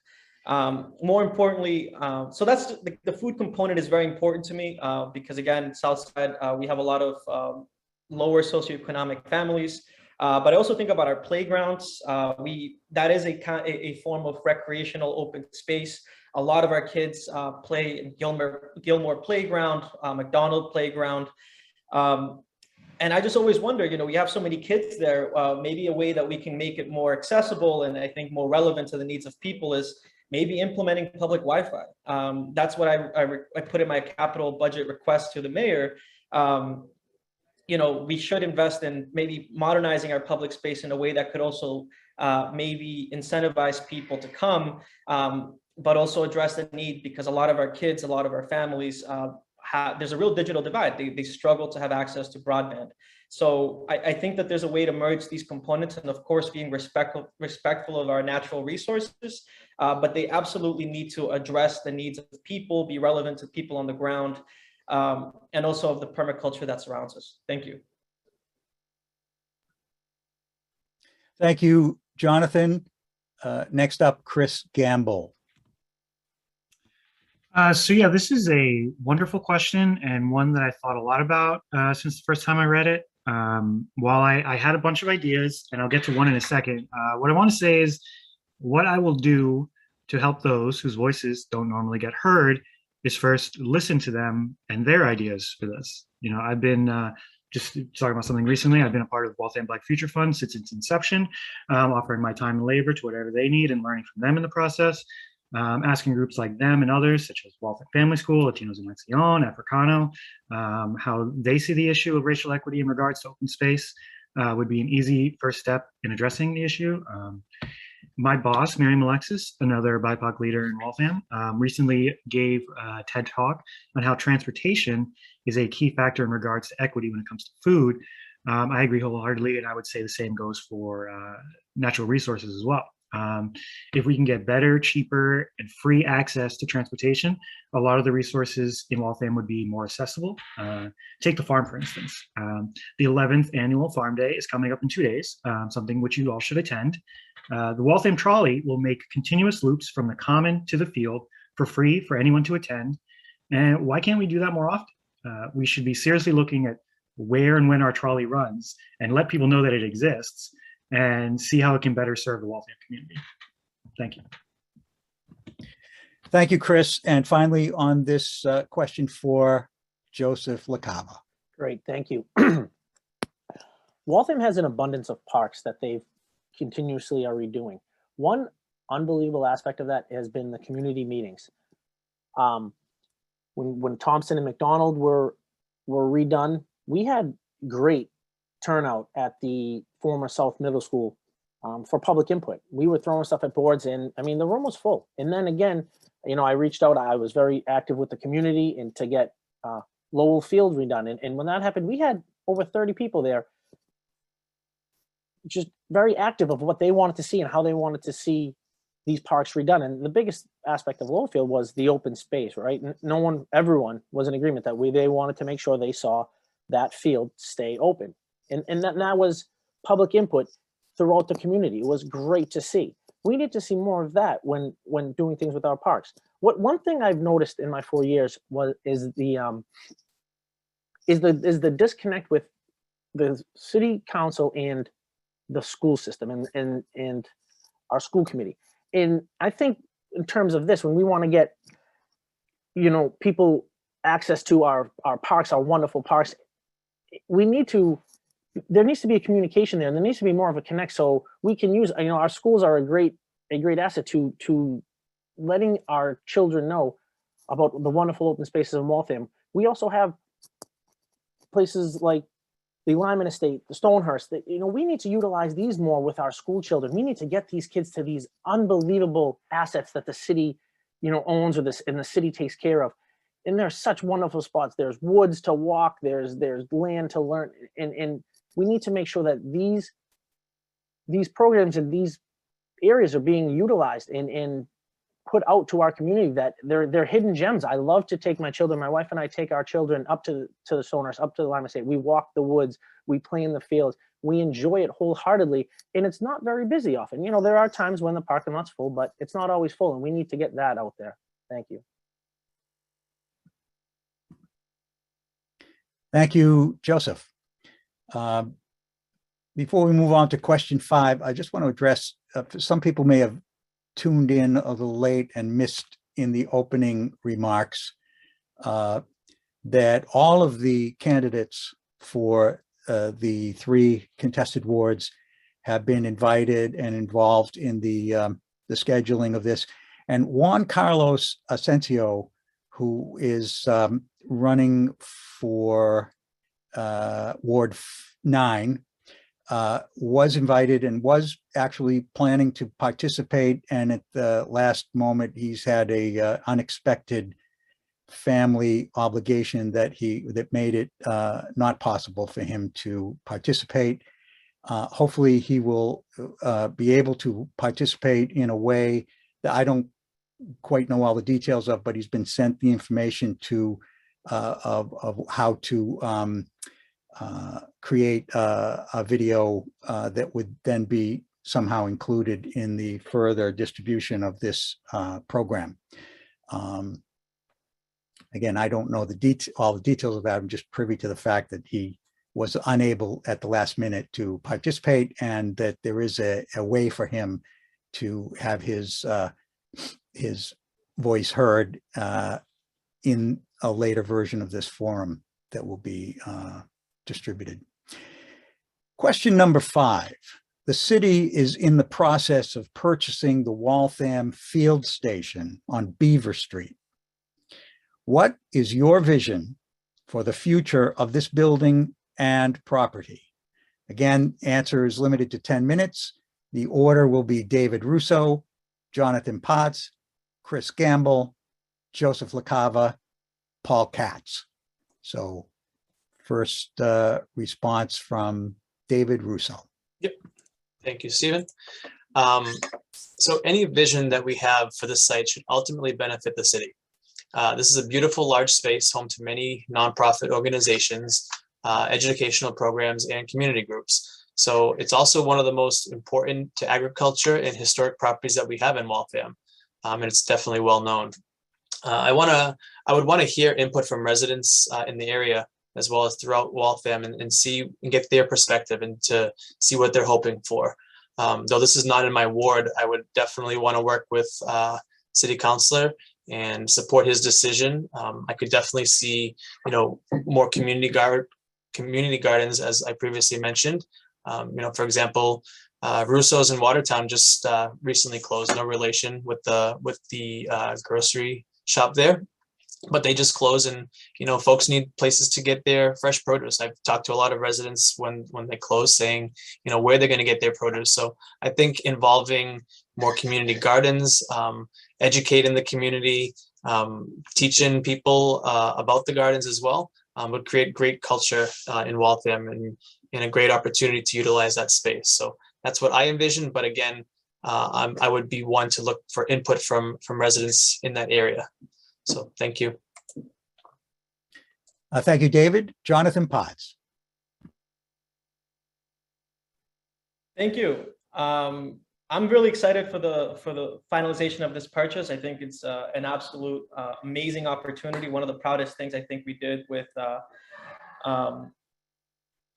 More importantly, so that's the food component is very important to me because again, Southside, we have a lot of lower socioeconomic families, but I also think about our playgrounds. That is a form of recreational open space. A lot of our kids play in Gilmore Playground, McDonald Playground. And I just always wonder, you know, we have so many kids there, maybe a way that we can make it more accessible and I think more relevant to the needs of people is maybe implementing public Wi-Fi. That's what I put in my capital budget request to the mayor. You know, we should invest in maybe modernizing our public space in a way that could also maybe incentivize people to come, but also address the need, because a lot of our kids, a lot of our families, there's a real digital divide. They struggle to have access to broadband. So I think that there's a way to merge these components, and of course being respectful of our natural resources, but they absolutely need to address the needs of people, be relevant to people on the ground, and also of the permaculture that surrounds us. Thank you. Thank you, Jonathan. Next up, Chris Gamble. So yeah, this is a wonderful question and one that I thought a lot about since the first time I read it. While I had a bunch of ideas, and I'll get to one in a second, what I want to say is what I will do to help those whose voices don't normally get heard is first listen to them and their ideas for this. You know, I've been just talking about something recently. I've been a part of Waltham Black Future Fund since its inception, offering my time and labor to whatever they need and learning from them in the process. Asking groups like them and others, such as Waltham Family School, Latinos en Acción, Africano, how they see the issue of racial equity in regards to open space would be an easy first step in addressing the issue. My boss, Miriam Alexis, another BIPOC leader in Waltham, recently gave a TED Talk on how transportation is a key factor in regards to equity when it comes to food. I agree wholeheartedly, and I would say the same goes for natural resources as well. If we can get better, cheaper, and free access to transportation, a lot of the resources in Waltham would be more accessible. Take the farm, for instance. The 11th annual Farm Day is coming up in 2 days, something which you all should attend. The Waltham Trolley will make continuous loops from the common to the field for free for anyone to attend. And why can't we do that more often? We should be seriously looking at where and when our trolley runs and let people know that it exists and see how it can better serve the Waltham community. Thank you. Thank you, Chris. And finally, on this question for Joseph LaCava. Great, thank you. Waltham has an abundance of parks that they've continuously are redoing. One unbelievable aspect of that has been the community meetings. When Thompson and McDonald were redone, we had great turnout at the former South Middle School for public input. We were throwing stuff at boards, and I mean, the room was full. And then again, you know, I reached out, I was very active with the community and to get Lowell Field redone. And when that happened, we had over 30 people there, just very active of what they wanted to see and how they wanted to see these parks redone. And the biggest aspect of Lowell Field was the open space, right? Everyone was in agreement that they wanted to make sure they saw that field stay open. And that was public input throughout the community. It was great to see. We need to see more of that when doing things with our parks. One thing I've noticed in my 4 years is the disconnect with the city council and the school system and our school committee. And I think in terms of this, when we want to get, you know, people access to our parks, our wonderful parks, there needs to be a communication there, and there needs to be more of a connect, so we can use, you know, our schools are a great asset to letting our children know about the wonderful open spaces in Waltham. We also have places like the Lyman Estate, the Stonehurst, that, you know, we need to utilize these more with our school children. We need to get these kids to these unbelievable assets that the city, you know, owns, or this, and the city takes care of. And there's such wonderful spots. There's woods to walk, there's land to learn, and we need to make sure that these programs and these areas are being utilized and put out to our community, that they're hidden gems. I love to take my children, my wife and I take our children up to the Stonehurst, up to the Lyman Estate. We walk the woods, we play in the fields, we enjoy it wholeheartedly, and it's not very busy often. You know, there are times when the parking lot's full, but it's not always full, and we need to get that out there. Thank you. Thank you, Joseph. Before we move on to question 5, I just want to address, some people may have tuned in a little late and missed in the opening remarks that all of the candidates for the 3 contested wards have been invited and involved in the scheduling of this. And Juan Carlos Asensio, who is running for Ward 9, was invited and was actually planning to participate, and at the last moment he's had a unexpected family obligation that made it not possible for him to participate. Hopefully he will be able to participate in a way that I don't quite know all the details of, but he's been sent the information to of how to create a video that would then be somehow included in the further distribution of this program. Again, I don't know all the details of that. I'm just privy to the fact that he was unable at the last minute to participate, and that there is a way for him to have his voice heard in a later version of this forum that will be distributed. Question number 5. The city is in the process of purchasing the Waltham Field Station on Beaver Street. What is your vision for the future of this building and property? Again, answer is limited to 10 minutes. The order will be David Russo, Jonathan Potts, Chris Gamble, Joseph LaCava, Paul Katz. So first response from David Russo. Yep. Thank you, Stephen. So any vision that we have for this site should ultimately benefit the city. This is a beautiful, large space home to many nonprofit organizations, educational programs, and community groups. So it's also one of the most important to agriculture and historic properties that we have in Waltham, and it's definitely well known. I would want to hear input from residents in the area, as well as throughout Waltham, and get their perspective and to see what they're hoping for. Though this is not in my ward, I would definitely want to work with City Councillor and support his decision. I could definitely see, more community community gardens, as I previously mentioned. For example, Russo's in Watertown just recently closed. No relation with the grocery shop there, but they just closed, and folks need places to get their fresh produce. I've talked to a lot of residents when they close, saying where they're going to get their produce. So I think involving more community gardens, educating the community, teaching people about the gardens as well would create great culture in Waltham, and a great opportunity to utilize that space. So that's what I envision. But again, I would be one to look for input from residents in that area. So thank you. Thank you, David. Jonathan Potts. Thank you. I'm really excited for the finalization of this purchase. I think it's an absolute amazing opportunity. One of the proudest things I think we did with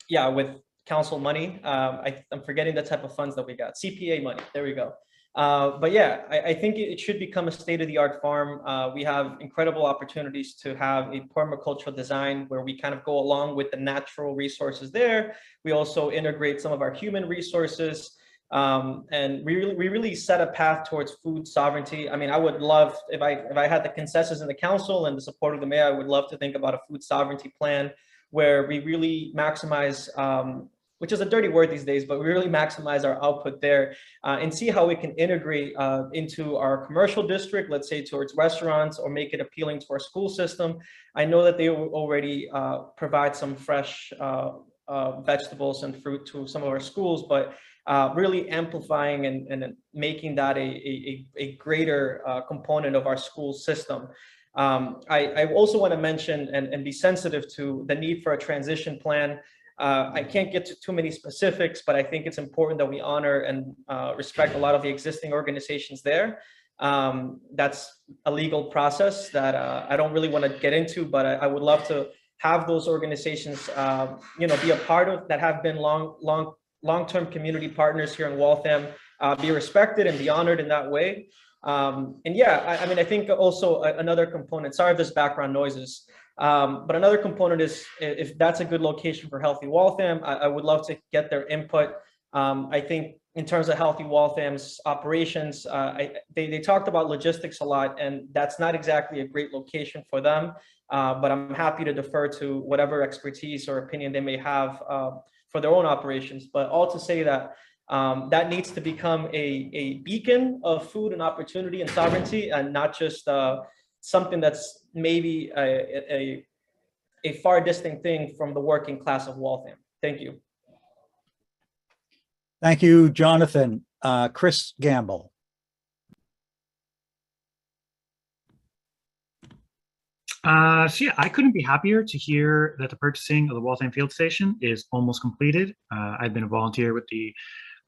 with council money. I'm forgetting the type of funds that we got. CPA money. There we go. But yeah, I think it should become a state-of-the-art farm. We have incredible opportunities to have a permacultural design where we kind of go along with the natural resources there. We also integrate some of our human resources. And we really set a path towards food sovereignty. I mean, I would love, if I had the consensus in the council and the support of the mayor, I would love to think about a food sovereignty plan where we really maximize, which is a dirty word these days, but we really maximize our output there and see how we can integrate into our commercial district, let's say towards restaurants, or make it appealing to our school system. I know that they already provide some fresh vegetables and fruit to some of our schools, but really amplifying and making that a greater component of our school system. I also want to mention and be sensitive to the need for a transition plan. I can't get to too many specifics, but I think it's important that we honor and respect a lot of the existing organizations there. That's a legal process that I don't really want to get into, but I would love to have those organizations, be a part of, that have been long-term community partners here in Waltham, be respected and be honored in that way. And yeah, I mean, I think also another component, sorry if there's background noises, but another component is if that's a good location for Healthy Waltham, I would love to get their input. I think in terms of Healthy Waltham's operations, they talked about logistics a lot, and that's not exactly a great location for them, but I'm happy to defer to whatever expertise or opinion they may have for their own operations. But all to say that that needs to become a beacon of food and opportunity and sovereignty, and not just something that's maybe a far distant thing from the working class of Waltham. Thank you. Thank you, Jonathan. Chris Gamble. So yeah, I couldn't be happier to hear that the purchasing of the Waltham Field Station is almost completed. I've been a volunteer with the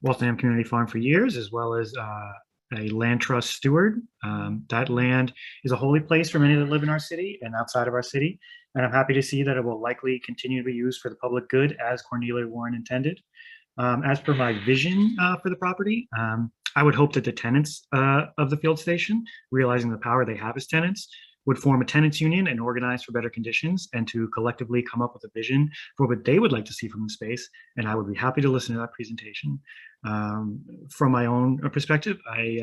Waltham Community Farm for years, as well as a land trust steward. That land is a holy place for many that live in our city and outside of our city. And I'm happy to see that it will likely continue to be used for the public good as Cornelia Warren intended. As per my vision for the property, I would hope that the tenants of the field station, realizing the power they have as tenants, would form a tenants union and organize for better conditions, and to collectively come up with a vision for what they would like to see from the space. And I would be happy to listen to that presentation. From my own perspective, I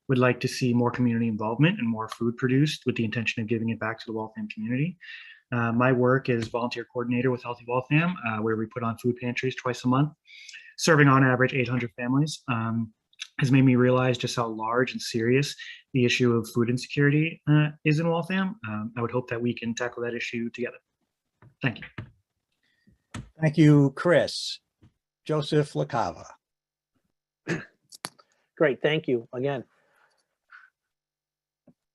would like to see more community involvement and more food produced with the intention of giving it back to the Waltham community. My work is volunteer coordinator with Healthy Waltham, where we put on food pantries twice a month, serving on average 800 families. Has made me realize just how large and serious the issue of food insecurity is in Waltham. I would hope that we can tackle that issue together. Thank you. Thank you, Chris. Joseph LaCava. Great, thank you again.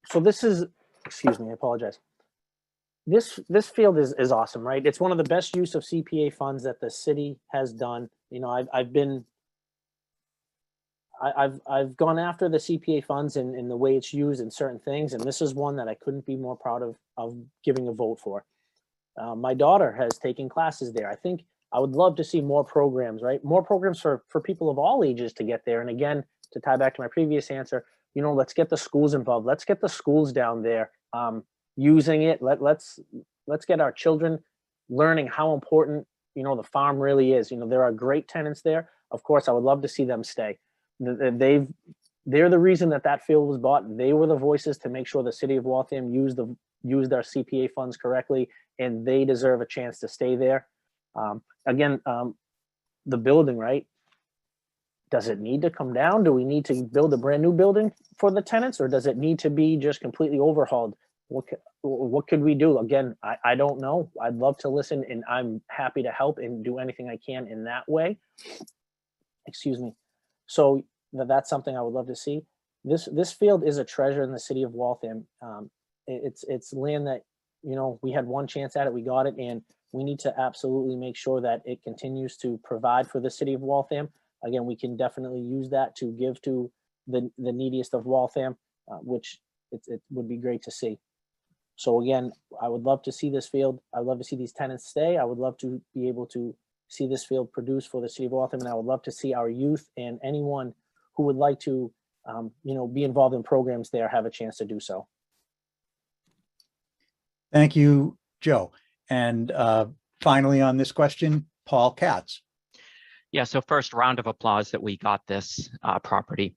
So this is, excuse me, I apologize. This field is awesome, right? It's one of the best use of CPA funds that the city has done. You know, I've gone after the CPA funds in the way it's used in certain things, and this is one that I couldn't be more proud of giving a vote for. My daughter has taken classes there. I think I would love to see more programs, right? More programs for people of all ages to get there. And again, to tie back to my previous answer, you know, let's get the schools involved. Let's get the schools down there using it. Let's get our children learning how important, the farm really is. There are great tenants there. Of course, I would love to see them stay. They're the reason that field was bought. They were the voices to make sure the city of Waltham used our CPA funds correctly, and they deserve a chance to stay there. Again, the building, right? Does it need to come down? Do we need to build a brand new building for the tenants, or does it need to be just completely overhauled? What could we do? Again, I don't know. I'd love to listen, and I'm happy to help and do anything I can in that way. Excuse me. So that's something I would love to see. This field is a treasure in the city of Waltham. It's land that, we had one chance at it, we got it, and we need to absolutely make sure that it continues to provide for the city of Waltham. Again, we can definitely use that to give to the neediest of Waltham, which it would be great to see. So again, I would love to see this field. I'd love to see these tenants stay. I would love to be able to see this field produce for the city of Waltham, and I would love to see our youth and anyone who would like to, be involved in programs there have a chance to do so. Thank you, Joe. And finally on this question, Paul Katz. Yeah, so first, round of applause that we got this property.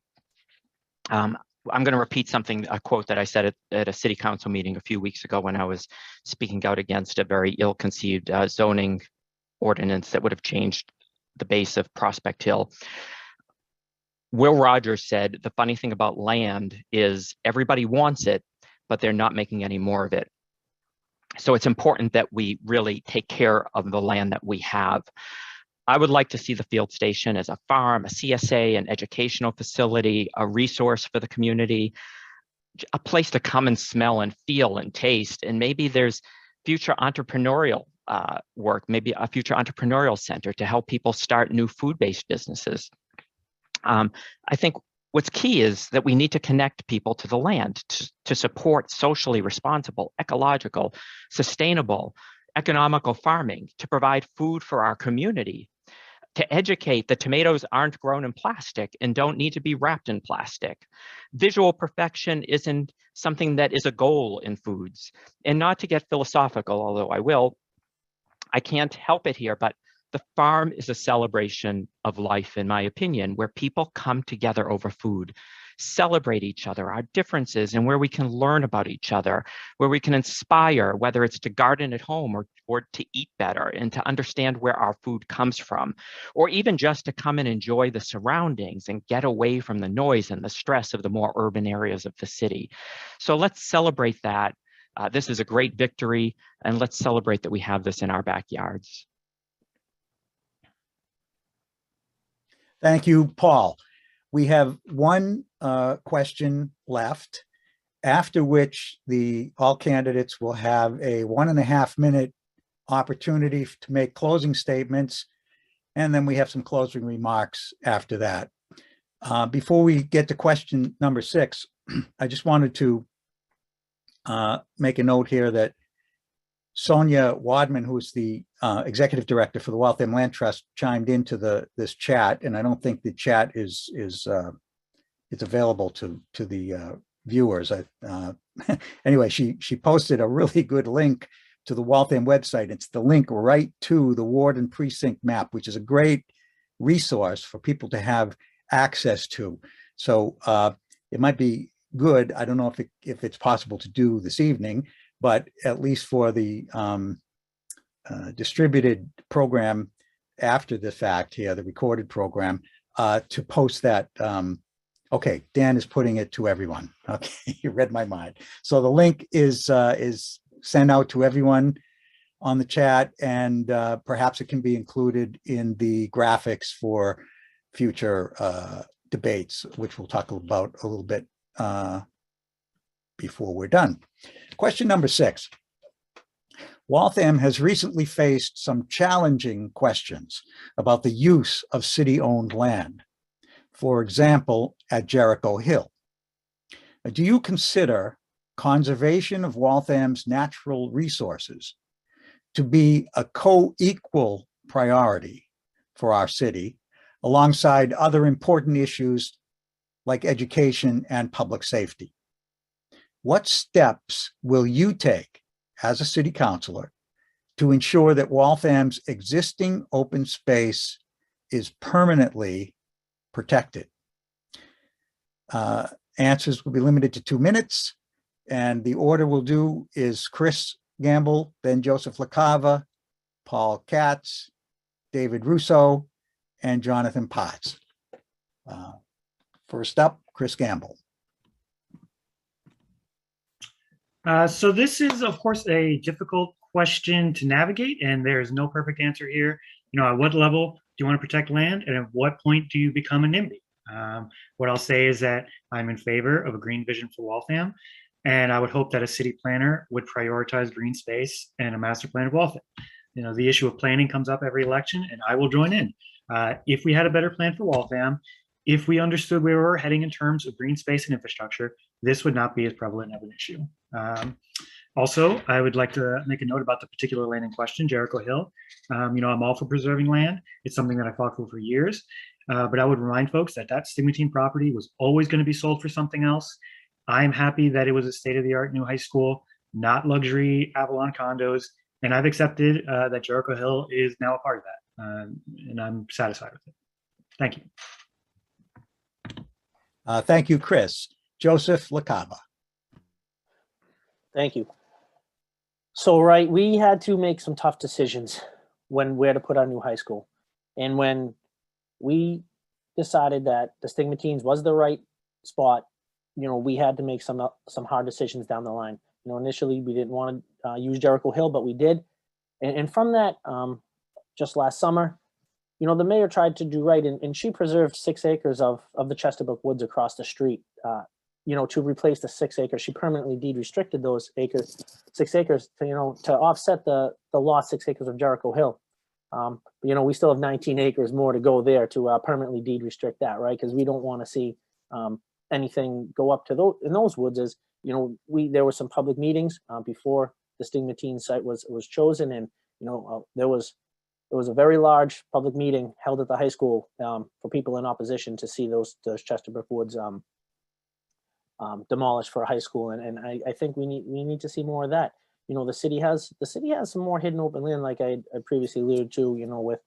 I'm going to repeat a quote that I said at a city council meeting a few weeks ago when I was speaking out against a very ill-conceived zoning ordinance that would have changed the base of Prospect Hill. Will Rogers said, the funny thing about land is everybody wants it, but they're not making any more of it. So it's important that we really take care of the land that we have. I would like to see the field station as a farm, a CSA, an educational facility, a resource for the community, a place to come and smell and feel and taste. And maybe there's future entrepreneurial work, maybe a future entrepreneurial center to help people start new food-based businesses. I think what's key is that we need to connect people to the land to support socially responsible, ecological, sustainable, economical farming, to provide food for our community, to educate that tomatoes aren't grown in plastic and don't need to be wrapped in plastic. Visual perfection isn't something that is a goal in foods. And not to get philosophical, although I can't help it here, but the farm is a celebration of life, in my opinion, where people come together over food, celebrate each other, our differences, and where we can learn about each other, where we can inspire, whether it's to garden at home or to eat better and to understand where our food comes from, or even just to come and enjoy the surroundings and get away from the noise and the stress of the more urban areas of the city. So let's celebrate that. This is a great victory, and let's celebrate that we have this in our backyards. Thank you, Paul. We have one question left, after which all candidates will have a 1.5 minute opportunity to make closing statements, and then we have some closing remarks after that. Before we get to question number 6, I just wanted to make a note here that Sonia Wadman, who's the executive director for the Waltham Land Trust, chimed into this chat, and I don't think the chat is available to the viewers. Anyway, she posted a really good link to the Waltham website. It's the link right to the ward and precinct map, which is a great resource for people to have access to. So it might be good. I don't know if it's possible to do this evening, but at least for the distributed program after the fact here, the recorded program, to post that. Okay, Dan is putting it to everyone. Okay, you read my mind. So the link is sent out to everyone on the chat, and perhaps it can be included in the graphics for future debates, which we'll talk about a little bit before we're done. Question number 6. Waltham has recently faced some challenging questions about the use of city-owned land. For example, at Jericho Hill. Do you consider conservation of Waltham's natural resources to be a co-equal priority for our city, alongside other important issues like education and public safety? What steps will you take as a city councillor to ensure that Waltham's existing open space is permanently protected. Answers will be limited to 2 minutes, and the order we'll do is Chris Gamble, then Joseph LaCava, Paul Katz, David Russo, and Jonathan Potts. First up, Chris Gamble. So this is, of course, a difficult question to navigate, and there's no perfect answer here. At what level do you want to protect land, and at what point do you become a NIMBY? What I'll say is that I'm in favor of a green vision for Waltham, and I would hope that a city planner would prioritize green space and a master plan of Waltham. The issue of planning comes up every election, and I will join in. If we had a better plan for Waltham, if we understood where we were heading in terms of green space and infrastructure, this would not be as prevalent of an issue. Also, I would like to make a note about the particular land in question, Jericho Hill. I'm all for preserving land. It's something that I fought for years. But I would remind folks that that stigmatine property was always going to be sold for something else. I'm happy that it was a state-of-the-art new high school, not luxury Avalon condos. And I've accepted that Jericho Hill is now a part of that. And I'm satisfied with it. Thank you. Thank you, Chris. Joseph LaCava. Thank you. So, right, we had to make some tough decisions where to put our new high school. And when we decided that the stigmatines was the right spot, we had to make some hard decisions down the line. Initially we didn't want to use Jericho Hill, but we did. And from that, just last summer, the mayor tried to do right, and she preserved 6 acres of the Chesterbrook Woods across the street, to replace the 6 acres. She permanently deed restricted those 6 acres to offset the lost 6 acres of Jericho Hill. We still have 19 acres more to go there to permanently deed restrict that, right? Because we don't want to see anything go up to in those woods. As there were some public meetings before the stigmatine site was chosen, and there was a very large public meeting held at the high school for people in opposition to see those Chesterbrook Woods demolished for a high school, and I think we need to see more of that. The city has some more hidden open land, like I previously alluded to,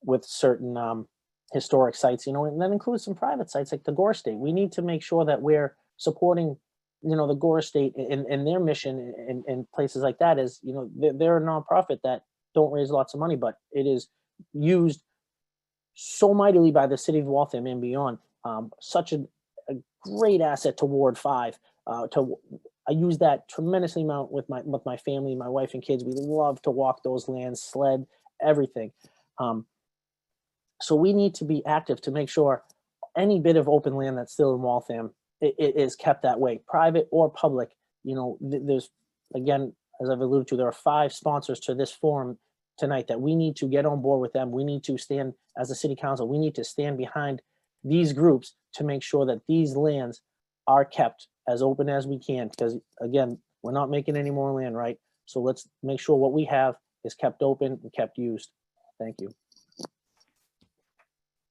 with certain historic sites, and that includes some private sites like the Gore Estate. We need to make sure that we're supporting, the Gore Estate and their mission and places like that. Is, they're a nonprofit that don't raise lots of money, but it is used so mightily by the city of Waltham and beyond. Such a great asset to Ward 5. I use that tremendously amount with my family, my wife and kids. We love to walk those lands, sled, everything. So we need to be active to make sure any bit of open land that's still in Waltham it is kept that way, private or public. There's, again, as I've alluded to, there are 5 sponsors to this forum tonight that we need to get on board with them. We need to stand, as a city council, we need to stand behind these groups to make sure that these lands are kept as open as we can, because again, we're not making any more land, right? So let's make sure what we have is kept open and kept used. Thank you.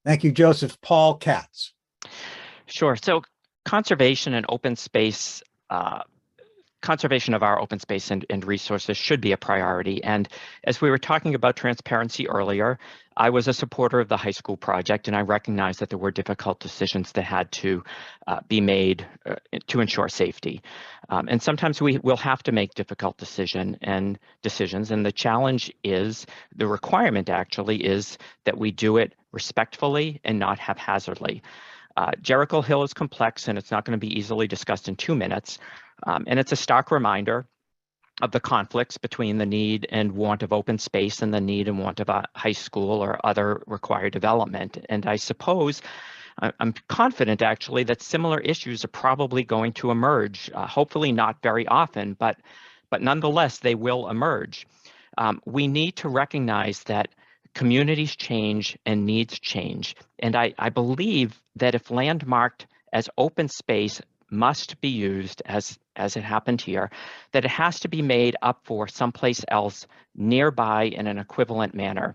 Thank you, Joseph. Paul Katz. Sure. So conservation and open space, conservation of our open space and resources should be a priority. And as we were talking about transparency earlier, I was a supporter of the high school project, and I recognize that there were difficult decisions that had to be made to ensure safety. And sometimes we will have to make difficult decisions. And the challenge is, the requirement actually is that we do it respectfully and not haphazardly. Jericho Hill is complex, and it's not going to be easily discussed in 2 minutes. And it's a stark reminder of the conflicts between the need and want of open space and the need and want of a high school or other required development. And I suppose, I'm confident actually that similar issues are probably going to emerge, hopefully not very often, but nonetheless, they will emerge. We need to recognize that communities change and needs change. And I believe that if land marked as open space must be used as it happened here, that it has to be made up for someplace else nearby in an equivalent manner.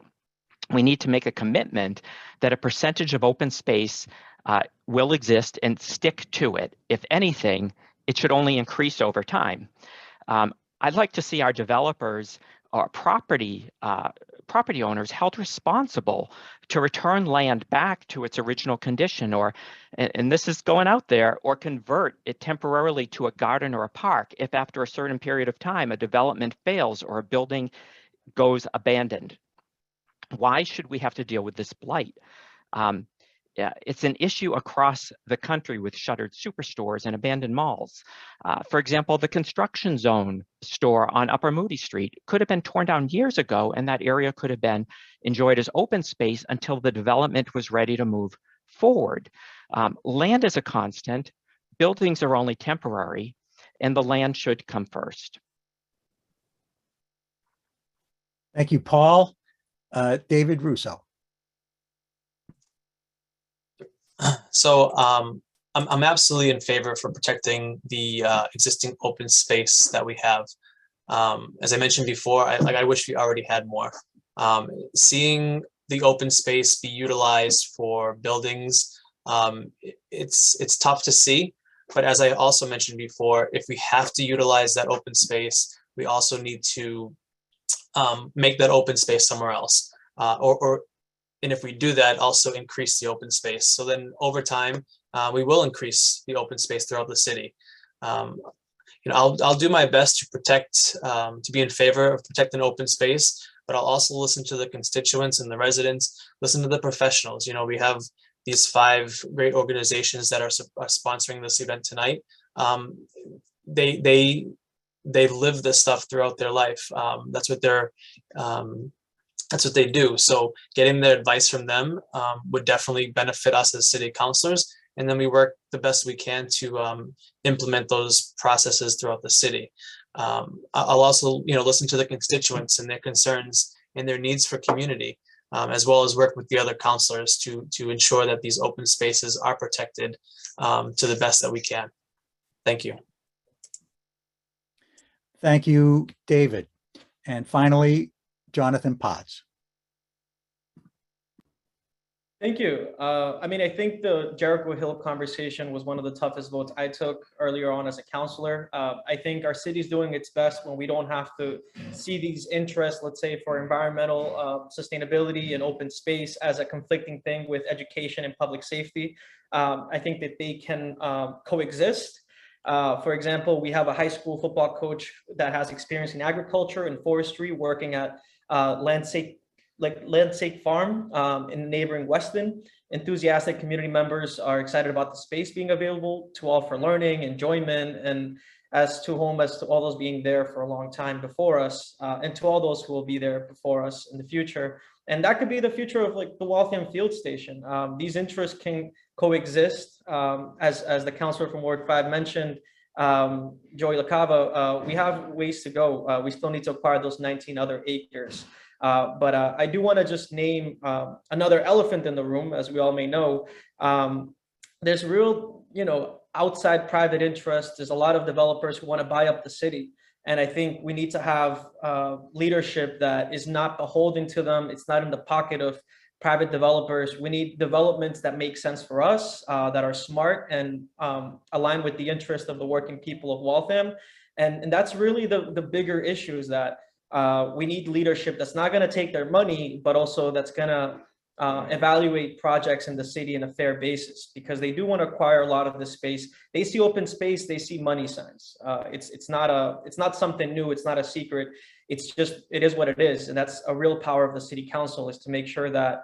We need to make a commitment that a percentage of open space will exist and stick to it. If anything, it should only increase over time. I'd like to see our developers or property owners held responsible to return land back to its original condition, or, and this is going out there, or convert it temporarily to a garden or a park if after a certain period of time a development fails or a building goes abandoned. Why should we have to deal with this blight? Yeah, it's an issue across the country with shuttered superstores and abandoned malls. For example, the construction zone store on Upper Moody Street could have been torn down years ago, and that area could have been enjoyed as open space until the development was ready to move forward. Land is a constant, buildings are only temporary, and the land should come first. Thank you, Paul. David Russo. So I'm absolutely in favor for protecting the existing open space that we have. As I mentioned before, I wish we already had more. Seeing the open space be utilized for buildings, it's tough to see. But as I also mentioned before, if we have to utilize that open space, we also need to make that open space somewhere else, and if we do that, also increase the open space. So then over time, we will increase the open space throughout the city. I'll do my best to protect, to be in favor of protecting open space, but I'll also listen to the constituents and the residents, listen to the professionals. We have these 5 great organizations that are sponsoring this event tonight. They live this stuff throughout their life. That's what they do. So getting the advice from them would definitely benefit us as city councilors. And then we work the best we can to implement those processes throughout the city. I'll also, listen to the constituents and their concerns and their needs for community, as well as work with the other councilors to ensure that these open spaces are protected to the best that we can. Thank you. Thank you, David. And finally, Jonathan Potts. Thank you. I think the Jericho Hill conversation was one of the toughest votes I took earlier on as a councillor. I think our city's doing its best when we don't have to see these interests, let's say for environmental sustainability and open space, as a conflicting thing with education and public safety. I think that they can coexist. For example, we have a high school football coach that has experience in agriculture and forestry, working at Landscape Farm in neighboring Weston. Enthusiastic community members are excited about the space being available to all for learning, enjoyment, and as to all those being there for a long time before us, and to all those who will be there before us in the future. And that could be the future of the Waltham Field Station. These interests can coexist. As the councillor from Ward 5 mentioned, Joey LaCava, we have ways to go. We still need to acquire those 19 other acres. But I do want to just name another elephant in the room. As we all may know, there's real, outside private interest. There's a lot of developers who want to buy up the city. And I think we need to have leadership that is not beholden to them. It's not in the pocket of private developers. We need developments that make sense for us, that are smart and align with the interest of the working people of Waltham. And that's really the bigger issue, is that we need leadership that's not going to take their money, but also that's going to evaluate projects in the city in a fair basis, because they do want to acquire a lot of the space. They see open space, they see money signs. It's not something new. It's not a secret. It is what it is. And that's a real power of the city council, is to make sure that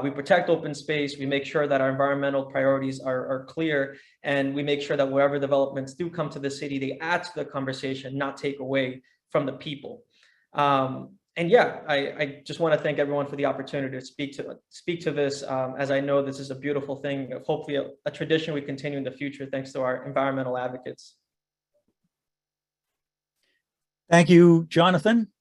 we protect open space. We make sure that our environmental priorities are clear, and we make sure that wherever developments do come to the city, they add to the conversation, not take away from the people. And yeah, I just want to thank everyone for the opportunity to speak to this, as I know this is a beautiful thing, hopefully a tradition we continue in the future, thanks to our environmental advocates. Thank you, Jonathan.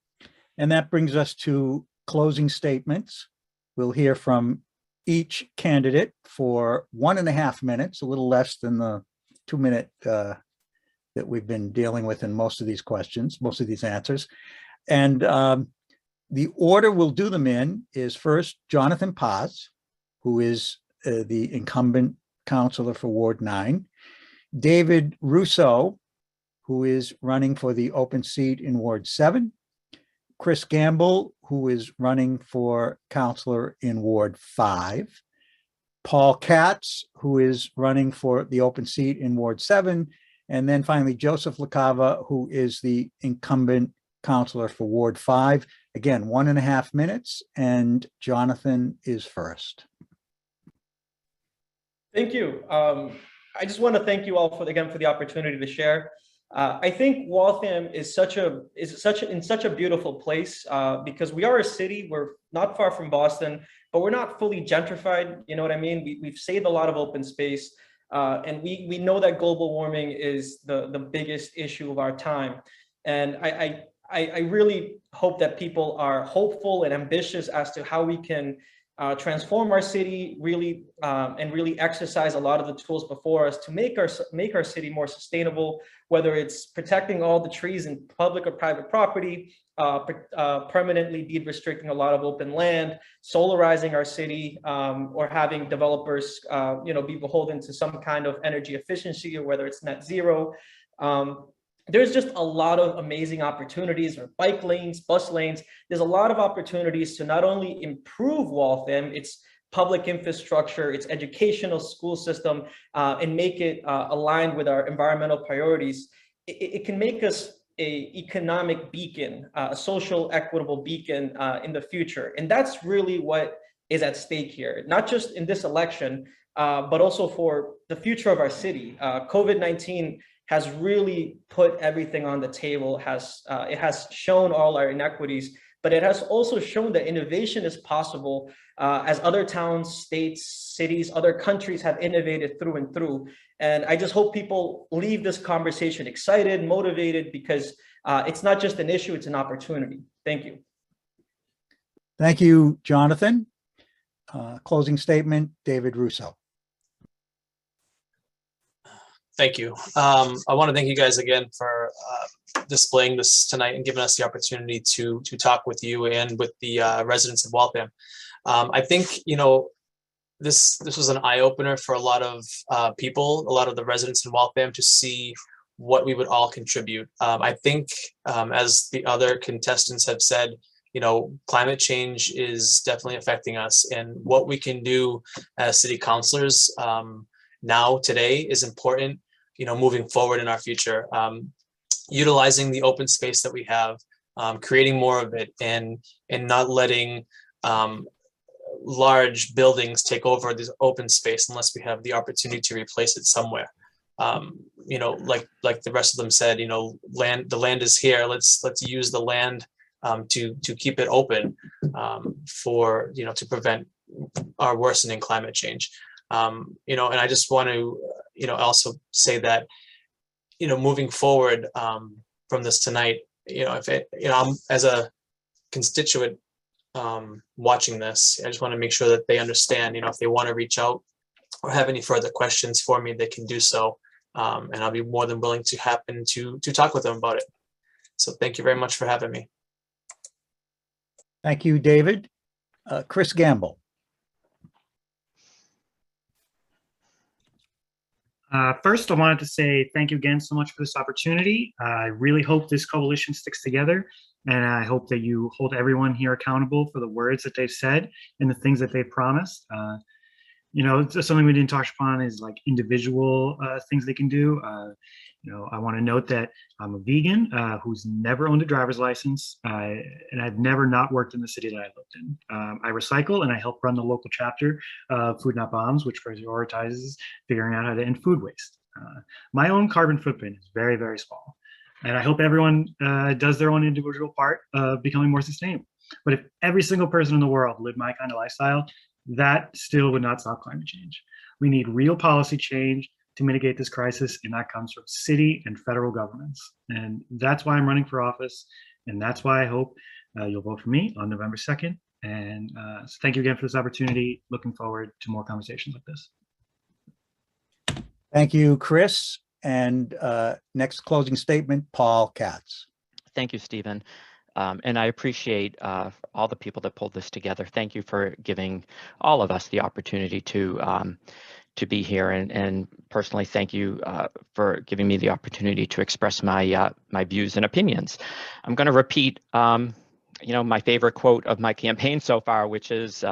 And that brings us to closing statements. We'll hear from each candidate for 1.5 minutes, a little less than the 2-minute that we've been dealing with in most of these questions, most of these answers. And the order we'll do them in is first Jonathan Paz, who is the incumbent councillor for Ward 9, David Russo, who is running for the open seat in Ward 7, Chris Gamble, who is running for councillor in Ward 5, Paul Katz, who is running for the open seat in Ward 7, and then finally Joseph LaCava, who is the incumbent councillor for Ward 5. Again, 1.5 minutes, and Jonathan is first. Thank you. I just want to thank you all for the opportunity to share. I think Waltham is in such a beautiful place because we are a city. We're not far from Boston, but we're not fully gentrified. You know what I mean? We've saved a lot of open space, and we know that global warming is the biggest issue of our time. And I really hope that people are hopeful and ambitious as to how we can transform our city and really exercise a lot of the tools before us to make our city more sustainable, whether it's protecting all the trees in public or private property, permanently deed restricting a lot of open land, solarizing our city, or having developers be beholden to some kind of energy efficiency, or whether it's net zero. There's just a lot of amazing opportunities, or bike lanes, bus lanes. There's a lot of opportunities to not only improve Waltham, its public infrastructure, its educational school system, and make it aligned with our environmental priorities. It can make us an economic beacon, a social equitable beacon in the future. And that's really what is at stake here, not just in this election, but also for the future of our city. COVID-19 has really put everything on the table, it has shown all our inequities, but it has also shown that innovation is possible as other towns, states, cities, other countries have innovated through and through. And I just hope people leave this conversation excited, motivated, because it's not just an issue, it's an opportunity. Thank you. Thank you, Jonathan. Closing statement, David Russo. Thank you. I want to thank you guys again for displaying this tonight and giving us the opportunity to talk with you and with the residents of Waltham. I think, this was an eye-opener for a lot of people, a lot of the residents in Waltham, to see what we would all contribute. I think, as the other contestants have said, climate change is definitely affecting us, and what we can do as city councilors now today is important, moving forward in our future. Utilizing the open space that we have, creating more of it, and not letting large buildings take over this open space unless we have the opportunity to replace it somewhere. Like the rest of them said, the land is here. Let's use the land to keep it open for to prevent our worsening climate change. And I just want to also say that moving forward from this tonight, I'm as a constituent watching this, I just want to make sure that they understand, if they want to reach out or have any further questions for me, they can do so, and I'll be more than willing to happen to talk with them about it. So thank you very much for having me. Thank you, David. Chris Gamble. First, I wanted to say thank you again so much for this opportunity. I really hope this coalition sticks together, and I hope that you hold everyone here accountable for the words that they've said and the things that they've promised. Something we didn't touch upon is like individual things they can do. I want to note that I'm a vegan who's never owned a driver's license, and I've never not worked in the city that I lived in. I recycle, and I help run the local chapter of Food Not Bombs, which prioritizes figuring out how to end food waste. My own carbon footprint is very, very small, and I hope everyone does their own individual part of becoming more sustainable. But if every single person in the world lived my kind of lifestyle, that still would not stop climate change. We need real policy change to mitigate this crisis, and that comes from city and federal governments. And that's why I'm running for office, and that's why I hope you'll vote for me on November 2nd. And so thank you again for this opportunity. Looking forward to more conversations like this. Thank you, Chris. And next closing statement, Paul Katz. Thank you, Stephen. And I appreciate all the people that pulled this together. Thank you for giving all of us the opportunity to be here, and personally thank you for giving me the opportunity to express my my views and opinions. I'm going to repeat my favorite quote of my campaign so far, which is,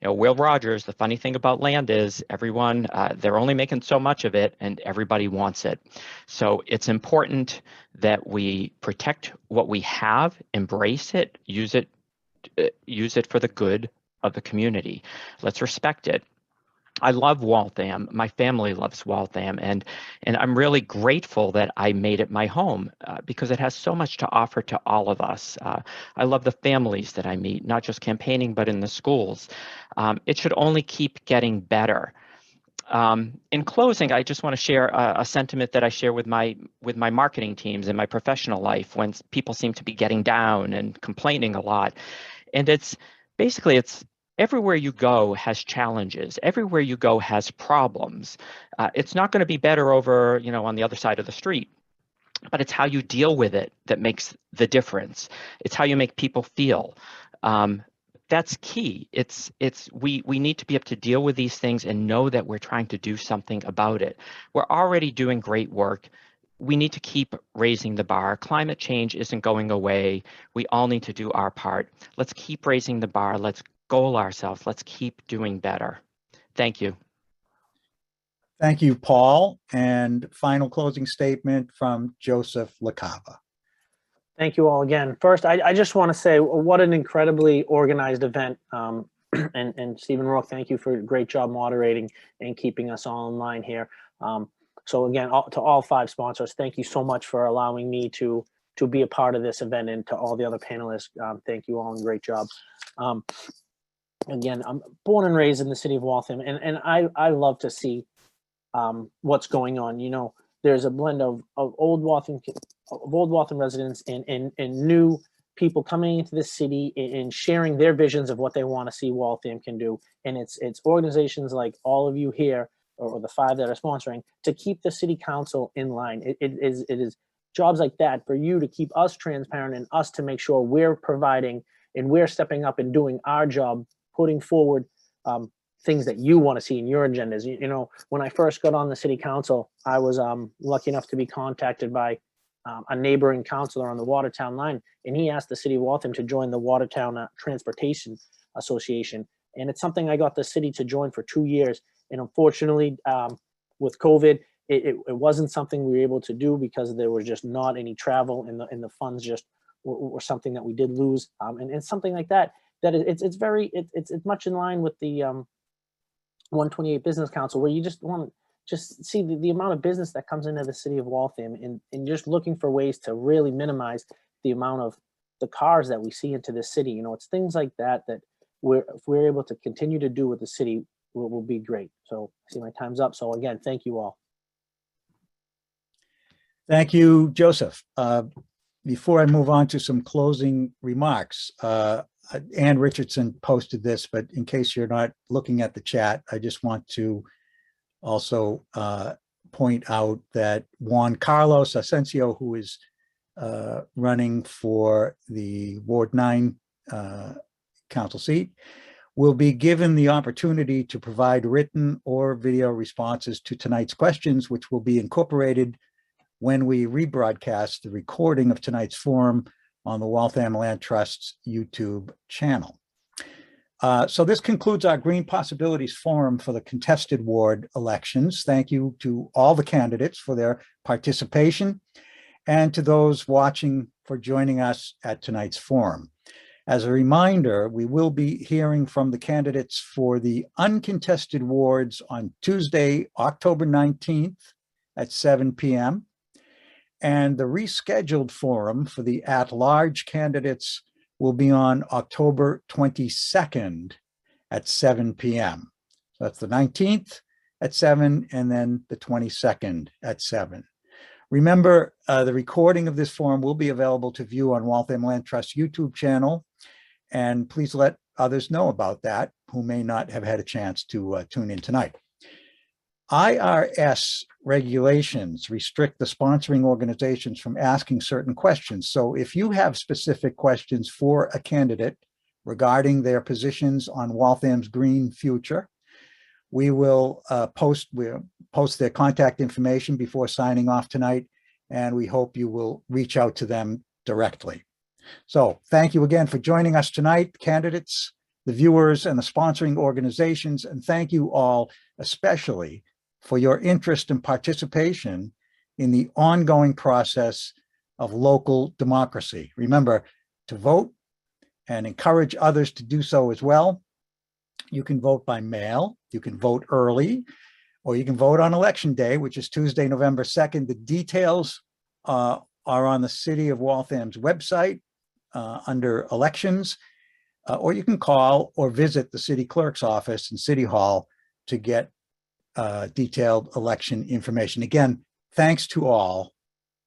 Will Rogers, the funny thing about land is everyone, they're only making so much of it and everybody wants it. So it's important that we protect what we have, embrace it, use it for the good of the community. Let's respect it. I love Waltham. My family loves Waltham, and I'm really grateful that I made it my home because it has so much to offer to all of us. I love the families that I meet, not just campaigning, but in the schools. It should only keep getting better. In closing, I just want to share a sentiment that I share with my marketing teams in my professional life when people seem to be getting down and complaining a lot. And it's everywhere you go has challenges. Everywhere you go has problems. It's not going to be better over, on the other side of the street, but it's how you deal with it that makes the difference. It's how you make people feel. That's key. We need to be able to deal with these things and know that we're trying to do something about it. We're already doing great work. We need to keep raising the bar. Climate change isn't going away. We all need to do our part. Let's keep raising the bar. Let's goal ourselves. Let's keep doing better. Thank you. Thank you, Paul. And final closing statement from Joseph LaCava. Thank you all again. First, I just want to say what an incredibly organized event. And Stephen Rourke, thank you for a great job moderating and keeping us all in line here. So again, to all 5 sponsors, thank you so much for allowing me to be a part of this event, and to all the other panelists, thank you all and great job. Again, I'm born and raised in the city of Waltham, and I love to see what's going on. There's a blend of old Waltham residents and new people coming into the city and sharing their visions of what they want to see Waltham can do. And it's organizations like all of you here, or the 5 that are sponsoring, to keep the city council in line. It is jobs like that for you to keep us transparent and us to make sure we're providing and we're stepping up and doing our job, putting forward things that you want to see in your agendas. When I first got on the city council, I was lucky enough to be contacted by a neighboring councillor on the Watertown line, and he asked the city of Waltham to join the Watertown Transportation Association. And it's something I got the city to join for 2 years. And unfortunately, with COVID, it wasn't something we were able to do because there was just not any travel, and the funds just were something that we did lose. And it's something like that it's much in line with the 128 Business Council, where you just want to see the amount of business that comes into the city of Waltham, and just looking for ways to really minimize the amount of the cars that we see into the city. It's things like that if we're able to continue to do with the city, will be great. So I see my time's up. So again, thank you all. Thank you, Joseph. Before I move on to some closing remarks, Ann Richardson posted this, but in case you're not looking at the chat, I just want to also point out that Juan Carlos Asensio, who is running for the Ward 9 council seat, will be given the opportunity to provide written or video responses to tonight's questions, which will be incorporated when we rebroadcast the recording of tonight's forum on the Waltham Land Trust's YouTube channel. So this concludes our Green Possibilities Forum for the contested ward elections. Thank you to all the candidates for their participation, and to those watching for joining us at tonight's forum. As a reminder, we will be hearing from the candidates for the uncontested wards on Tuesday, October 19th at 7 p.m. And the rescheduled forum for the at-large candidates will be on October 22nd at 7 p.m. So that's the 19th at 7, and then the 22nd at 7. Remember, the recording of this forum will be available to view on Waltham Land Trust YouTube channel, and please let others know about that who may not have had a chance to tune in tonight. IRS regulations restrict the sponsoring organizations from asking certain questions. So if you have specific questions for a candidate regarding their positions on Waltham's green future, we will post their contact information before signing off tonight, and we hope you will reach out to them directly. So thank you again for joining us tonight, candidates, the viewers, and the sponsoring organizations. And thank you all, especially for your interest and participation in the ongoing process of local democracy. Remember to vote and encourage others to do so as well. You can vote by mail, you can vote early, or you can vote on election day, which is Tuesday, November 2nd. The details are on the City of Waltham's website under elections, or you can call or visit the city clerk's office in City Hall to get detailed election information. Again, thanks to all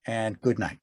and good night.